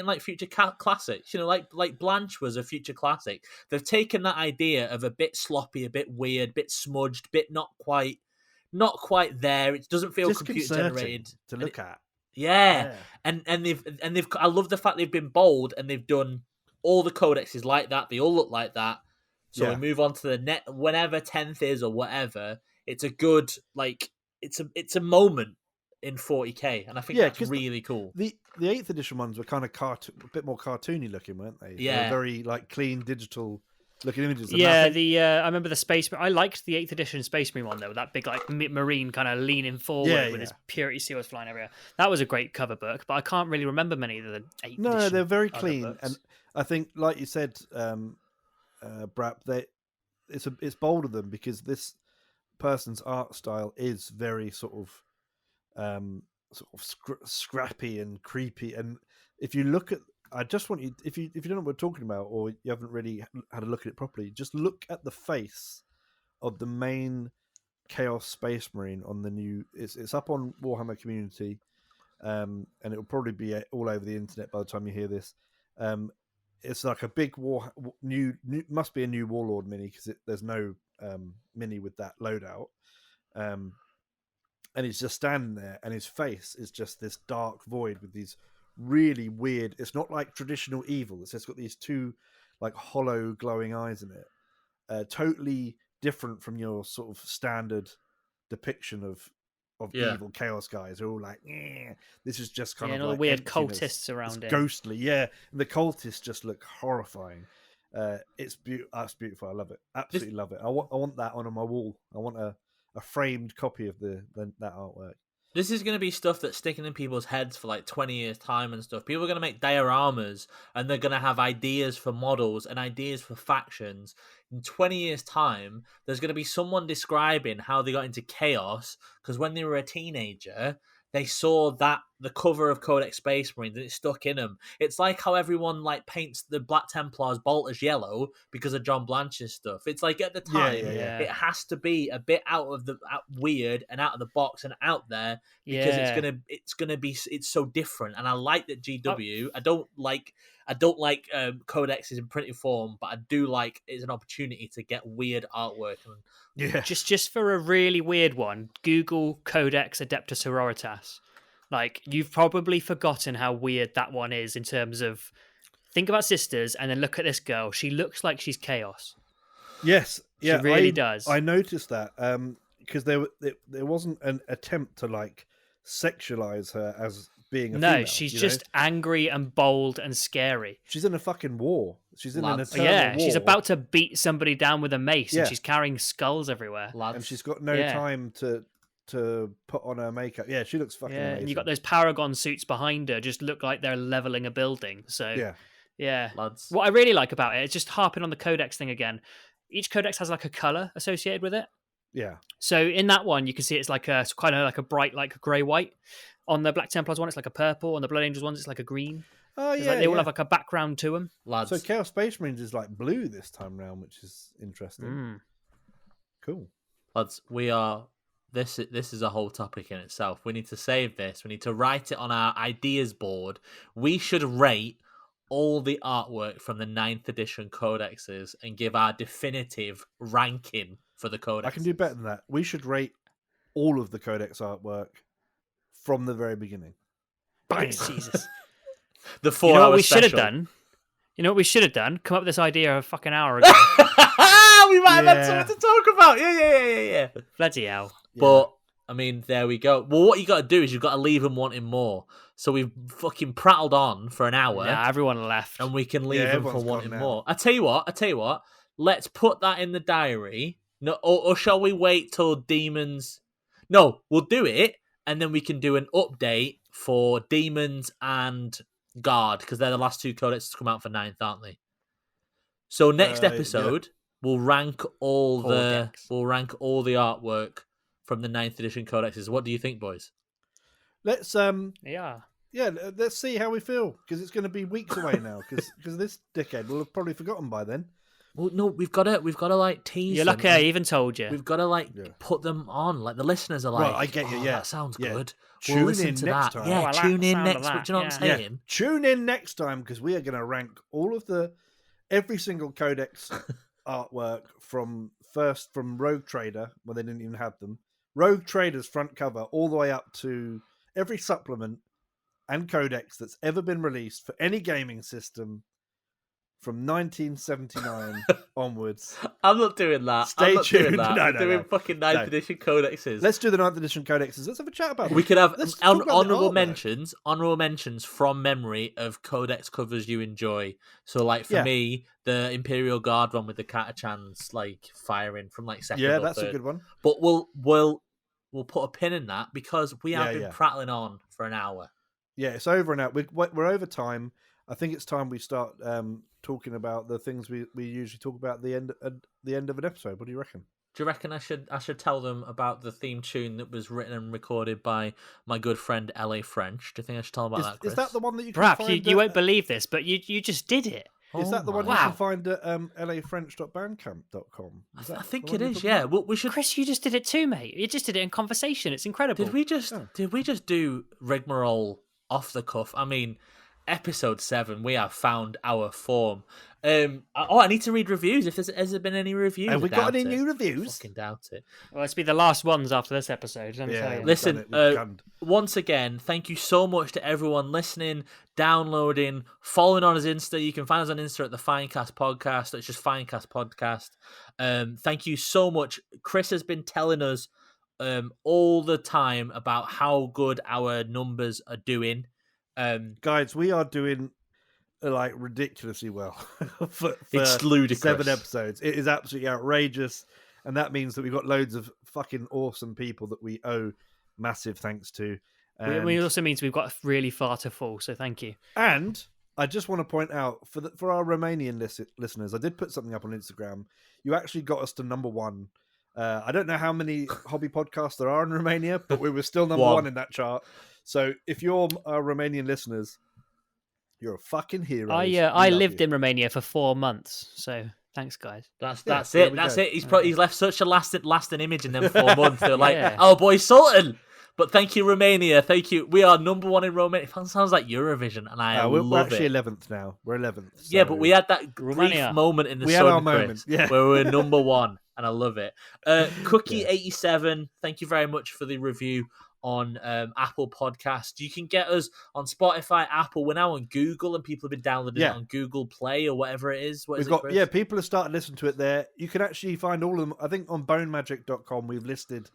Speaker 2: like future classics. You know, like Blanche was a future classic. They've taken that idea of a bit sloppy, a bit weird, bit smudged, bit not quite there. It doesn't feel computer generated
Speaker 1: to look at.
Speaker 2: Yeah. And they've I love the fact they've been bold and they've done all the codexes like that. They all look like that. So we move on to the whenever 10th is or whatever. It's a good it's a moment. in 40k, and I think
Speaker 1: Yeah,
Speaker 2: that's
Speaker 1: 'cause
Speaker 2: really cool.
Speaker 1: The 8th edition ones were kind of a bit more cartoony looking, weren't they? They
Speaker 2: Yeah.
Speaker 1: were very like clean digital looking images. And
Speaker 3: Yeah,
Speaker 1: I think,
Speaker 3: I remember the Space. I liked the 8th edition Space Marine one though, with that big like marine kind of leaning forward
Speaker 1: Yeah,
Speaker 3: with
Speaker 1: yeah.
Speaker 3: his purity seals flying everywhere. That was a great cover book, but I can't really remember many of the 8th
Speaker 1: no,
Speaker 3: edition.
Speaker 1: they're very
Speaker 3: other
Speaker 1: clean,
Speaker 3: books.
Speaker 1: and I think, like you said, Brap, it's bold of them because this person's art style is very sort of scrappy and creepy. And if you look at, I just want you, if you don't know what we're talking about, or you haven't really had a look at it properly, just look at the face of the main Chaos Space Marine on the new. It's up on Warhammer Community, and it will probably be all over the internet by the time you hear this. It's like a big new must be a new Warlord mini because there's no mini with that loadout. And he's just standing there, and his face is just this dark void with these really weird. It's not like traditional evil. It's just got these two like hollow glowing eyes in it. Totally different from your sort of standard depiction of evil chaos guys. They're all like, this is just kind of
Speaker 3: all
Speaker 1: like
Speaker 3: the weird
Speaker 1: emptiness.
Speaker 3: cultists around
Speaker 1: it's
Speaker 3: him.
Speaker 1: ghostly. Yeah, and the cultists just look horrifying. It's that's beautiful. I love it. Absolutely love it. I want that on my wall. I want a framed copy of that artwork.
Speaker 2: This is going to be stuff that's sticking in people's heads for like 20 years' time and stuff. People are going to make dioramas, and they're going to have ideas for models and ideas for factions. In 20 years' time, there's going to be someone describing how they got into chaos because when they were a teenager, they saw the cover of Codex Space Marines and it stuck in them. It's like how everyone like paints the Black Templars bolt as yellow because of John Blanche's stuff. It's like at the time, it has to be a bit out of the weird and out of the box and out there because it's so different. And I like that GW. I don't like codexes in printed form, but I do like it's an opportunity to get weird artwork. And
Speaker 3: just for a really weird one, Google Codex Adeptus Sororitas. Like, you've probably forgotten how weird that one is in terms of, think about sisters and then look at this girl. She looks like she's chaos.
Speaker 1: Yes, yeah,
Speaker 3: she really does.
Speaker 1: I noticed that because there wasn't an attempt to like sexualize her as being a female.
Speaker 3: She's just angry and bold and scary.
Speaker 1: She's in a fucking war. She's in an eternal war.
Speaker 3: She's about to beat somebody down with a mace, and she's carrying skulls everywhere.
Speaker 1: And she's got no time to put on her makeup. Yeah, she looks fucking amazing.
Speaker 3: And you got those Paragon suits behind her, just look like they're leveling a building. So yeah.
Speaker 2: Lads.
Speaker 3: What I really like about it is just harping on the Codex thing again. Each Codex has like a color associated with it.
Speaker 1: Yeah.
Speaker 3: So in that one, you can see it's like it's kind of like a bright, like grey white. On the Black Templars one, it's like a purple. On the Blood Angels ones, it's like a green.
Speaker 1: Oh yeah,
Speaker 3: like they all have like a background to them.
Speaker 2: Lads.
Speaker 1: So Chaos Space Marines is like blue this time round, which is interesting. Cool.
Speaker 2: Lads, we are. This is a whole topic in itself. We need to save this. We need to write it on our ideas board. We should rate all the artwork from the 9th edition codexes and give our definitive ranking for the codexes.
Speaker 1: I can do better than that. We should rate all of the codex artwork from the very beginning.
Speaker 3: Bang! Jesus.
Speaker 2: The 4
Speaker 3: You know
Speaker 2: hour
Speaker 3: what we should have
Speaker 2: special.
Speaker 3: done? You know what we should have done? Come up with this idea a fucking hour ago.
Speaker 2: We might have had something to talk about. Yeah.
Speaker 3: Bloody hell.
Speaker 2: But, I mean, there we go. Well, what you got to do is you've got to leave them wanting more. So we've fucking prattled on for an hour.
Speaker 3: Yeah, everyone left.
Speaker 2: And we can leave them for wanting more. I tell you what. Let's put that in the diary. No, or shall we wait till Demons... No, we'll do it. And then we can do an update for Demons and Guard, because they're the last two codexes to come out for 9th, aren't they? So next episode, we'll rank all the artwork from the 9th edition codexes. What do you think, boys?
Speaker 1: Let's let's see how we feel, because it's going to be weeks away now. Because this dickhead will have probably forgotten by then.
Speaker 2: Well, no, we've got to like tease.
Speaker 3: You're lucky I even told you.
Speaker 2: We've got to like put them on. Like the listeners are like,
Speaker 1: right, I get you. Yeah,
Speaker 2: that sounds good.
Speaker 1: Tune
Speaker 2: we'll
Speaker 1: in next time.
Speaker 2: Yeah, tune in next
Speaker 3: that.
Speaker 2: week. Do you know what I'm saying?
Speaker 1: Yeah. Tune in next time, because we are going to rank all of every single codex artwork from Rogue Trader, when they didn't even have them. Rogue Trader's front cover all the way up to every supplement and codex that's ever been released for any gaming system from 1979 onwards.
Speaker 2: I'm not doing that.
Speaker 1: Stay
Speaker 2: I'm not
Speaker 1: tuned.
Speaker 2: doing that.
Speaker 1: No,
Speaker 2: We're
Speaker 1: no,
Speaker 2: doing
Speaker 1: no.
Speaker 2: fucking 9th edition codexes.
Speaker 1: Let's do the 9th edition codexes. Let's have a chat about them.
Speaker 2: We could have
Speaker 1: Let's talk about the
Speaker 2: honorable
Speaker 1: artwork.
Speaker 2: mentions from memory of codex covers you enjoy. So, like for me, the Imperial Guard one with the Catachans like firing from like second.
Speaker 1: Yeah,
Speaker 2: or
Speaker 1: that's
Speaker 2: third.
Speaker 1: a good one.
Speaker 2: But we'll put a pin in that because we have been prattling on for an hour.
Speaker 1: Yeah, it's over and out. We're over time. I think it's time we start talking about the things we usually talk about at the end of an episode. What do you reckon?
Speaker 2: Do you reckon I should tell them about the theme tune that was written and recorded by my good friend LA French? Do you think I should tell them about that, Chris?
Speaker 1: Is that the one that you can
Speaker 3: Brap,
Speaker 1: find?
Speaker 3: you won't believe this, but you just did it.
Speaker 1: Is that the one you can find at lafrench.bandcamp.com?
Speaker 2: I think it is, yeah. Well, we should...
Speaker 3: Chris, you just did it too, mate. You just did it in conversation. It's incredible.
Speaker 2: Did we just do rigmarole off the cuff? I mean, episode 7, we have found our form. I need to read reviews. If has there been any reviews?
Speaker 1: Have we got any new reviews?
Speaker 2: I fucking doubt it.
Speaker 3: Well, it's be the last ones after this episode. Let me tell you.
Speaker 2: Listen, once again, thank you so much to everyone listening, downloading, following on his Insta. You can find us on Insta at the Finecast Podcast. It's just Finecast Podcast. Thank you so much. Chris has been telling us all the time about how good our numbers are doing.
Speaker 1: Guys, we are doing like ridiculously well for
Speaker 2: it's ludicrous.
Speaker 1: 7 episodes. It is absolutely outrageous, and that means that we've got loads of fucking awesome people that we owe massive thanks to.
Speaker 3: It also means we've got really far to fall, so thank you.
Speaker 1: And I just want to point out for our Romanian listeners, I did put something up on Instagram. You actually got us to number 1. I don't know how many hobby podcasts there are in Romania, but we were still number 1 in that chart. So if you're our Romanian listeners, you're a fucking hero.
Speaker 3: I lived in Romania for 4 months, so thanks, guys.
Speaker 2: That's it. That's it. He's left such a lasting image in them 4 months. They're like, oh boy, Sultan. But thank you, Romania. Thank you. We are number 1 in Romania. It sounds like Eurovision, and I love it.
Speaker 1: We're actually 11th now. We're 11th. So...
Speaker 2: Yeah, but we had that brief moment in the sun, Chris, where we were number 1, and I love it. Cookie87, thank you very much for the review on Apple Podcast. You can get us on Spotify, Apple. We're now on Google, and people have been downloading it on Google Play or whatever it is.
Speaker 1: People have started listening to it there. You can actually find all of them. I think on bonemagic.com we've listed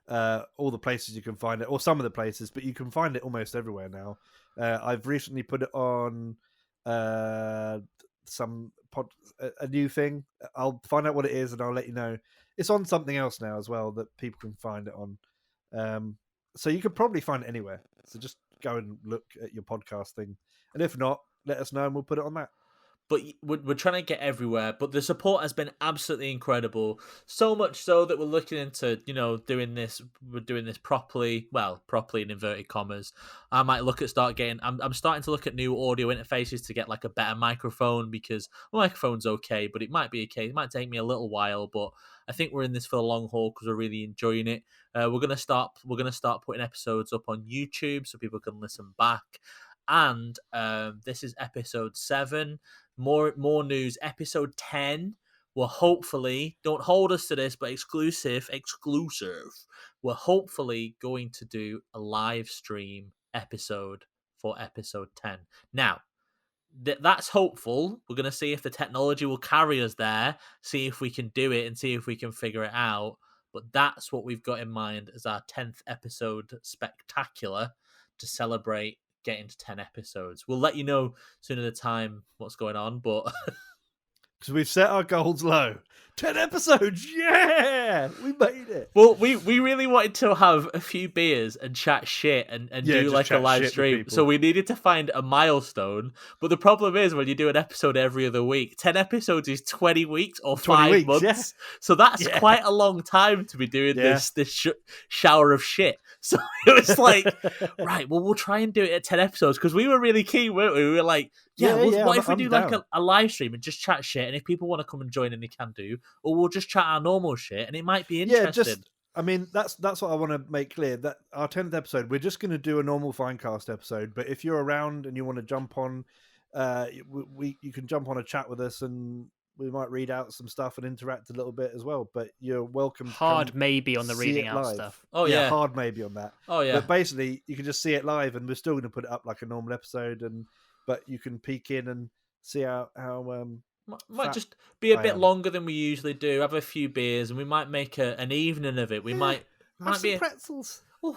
Speaker 1: all the places you can find it, or some of the places, but you can find it almost everywhere now. I've recently put it on a new thing. I'll find out what it is and I'll let you know. It's on something else now as well that people can find it on. So you could probably find it anywhere. So just go and look at your podcast thing. And if not, let us know and we'll put it on that.
Speaker 2: But we're trying to get everywhere. But the support has been absolutely incredible. So much so that we're looking into, doing this. We're doing this properly. Well, properly in inverted commas. I might I'm starting to look at new audio interfaces to get like a better microphone, because my microphone's okay, but it might be okay. It might take me a little while, but I think we're in this for the long haul because we're really enjoying it. We're gonna start putting episodes up on YouTube so people can listen back. And this is episode 7. More news. Episode 10 will hopefully, don't hold us to this, but exclusive. We're hopefully going to do a live stream episode for episode 10. Now, that's hopeful. We're going to see if the technology will carry us there, see if we can do it, and see if we can figure it out. But that's what we've got in mind as our 10th episode spectacular to celebrate getting to 10 episodes. We'll let you know soon at the time what's going on, but
Speaker 1: because we've set our goals low. 10 episodes, yeah, we made it.
Speaker 2: Well, we really wanted to have a few beers and chat shit and do like a live stream. So we needed to find a milestone. But the problem is when you do an episode every other week, 10 episodes is 20 weeks or 5 months. Yeah. So that's quite a long time to be doing this shower of shit. So it was like, right, well, we'll try and do it at 10 episodes, because we were really keen, weren't we? We were like, what if we do like a live stream and just chat shit, and if people want to come and join in, they can do, or we'll just chat our normal shit, and it might be interesting.
Speaker 1: That's what I want to make clear, that our 10th episode, we're just going to do a normal Finecast episode, but if you're around and you want to jump on, you can jump on a chat with us, and we might read out some stuff and interact a little bit as well, but you're welcome.
Speaker 3: Hard maybe on the reading out
Speaker 1: live.
Speaker 3: Stuff.
Speaker 2: Oh yeah,
Speaker 1: hard maybe on that.
Speaker 2: Oh yeah.
Speaker 1: But basically, you can just see it live, and we're still going to put it up like a normal episode, but you can peek in and See how
Speaker 2: Might
Speaker 1: fat
Speaker 2: just be a
Speaker 1: I
Speaker 2: bit
Speaker 1: am.
Speaker 2: longer than we usually do. Have a few beers, and we might make an evening of it. We might
Speaker 1: have some
Speaker 2: be.
Speaker 1: pretzels.
Speaker 2: We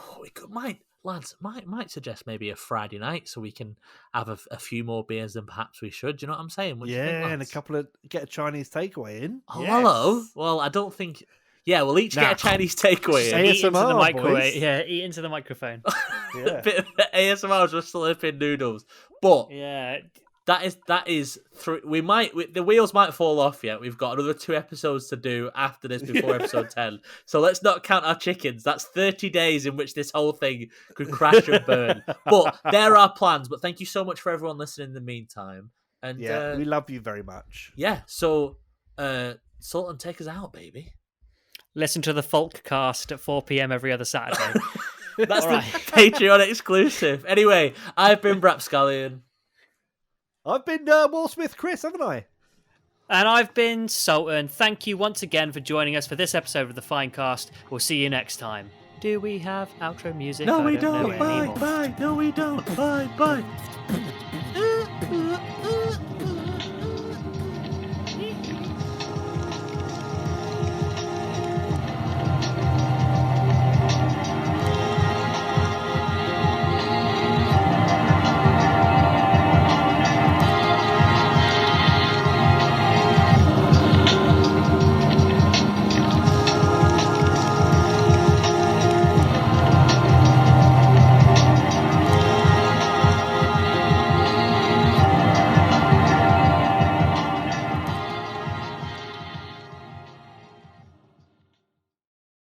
Speaker 2: might suggest maybe a Friday night so we can have a few more beers than perhaps we should. Do you know what I'm saying? What do you think,
Speaker 1: Yeah, and a
Speaker 2: lads?
Speaker 1: couple of get a Chinese takeaway in.
Speaker 2: Oh,
Speaker 1: Yes.
Speaker 2: hello. Well, I don't think. Yeah, we'll each
Speaker 1: Nah.
Speaker 2: get a Chinese takeaway. in.
Speaker 3: Eat into the
Speaker 1: ASMR,
Speaker 3: microwave.
Speaker 1: boys.
Speaker 3: Yeah, eat into the microphone.
Speaker 1: Yeah.
Speaker 2: A bit of ASMR as we're slurping noodles, but
Speaker 3: Yeah.
Speaker 2: that is through. The wheels might fall off yet. We've got another 2 episodes to do after this before episode 10. So let's not count our chickens. That's 30 days in which this whole thing could crash and burn. But there are plans. But thank you so much for everyone listening in the meantime. And
Speaker 1: Yeah, we love you very much.
Speaker 2: yeah. So Sultan, take us out, baby.
Speaker 3: Listen to the Folkcast at 4 p.m. every other Saturday.
Speaker 2: That's
Speaker 3: All
Speaker 2: the
Speaker 3: right.
Speaker 2: Patreon exclusive. Anyway, I've been Brapscallion.
Speaker 1: I've been Wallsmith Chris, haven't I?
Speaker 3: And I've been Sultan. Thank you once again for joining us for this episode of the Finecast. We'll see you next time. Do we have outro music?
Speaker 2: No,
Speaker 3: I
Speaker 2: we
Speaker 3: don't know
Speaker 2: don't.
Speaker 3: it
Speaker 2: Bye,
Speaker 3: anymore.
Speaker 2: bye. No, we don't. Bye, bye.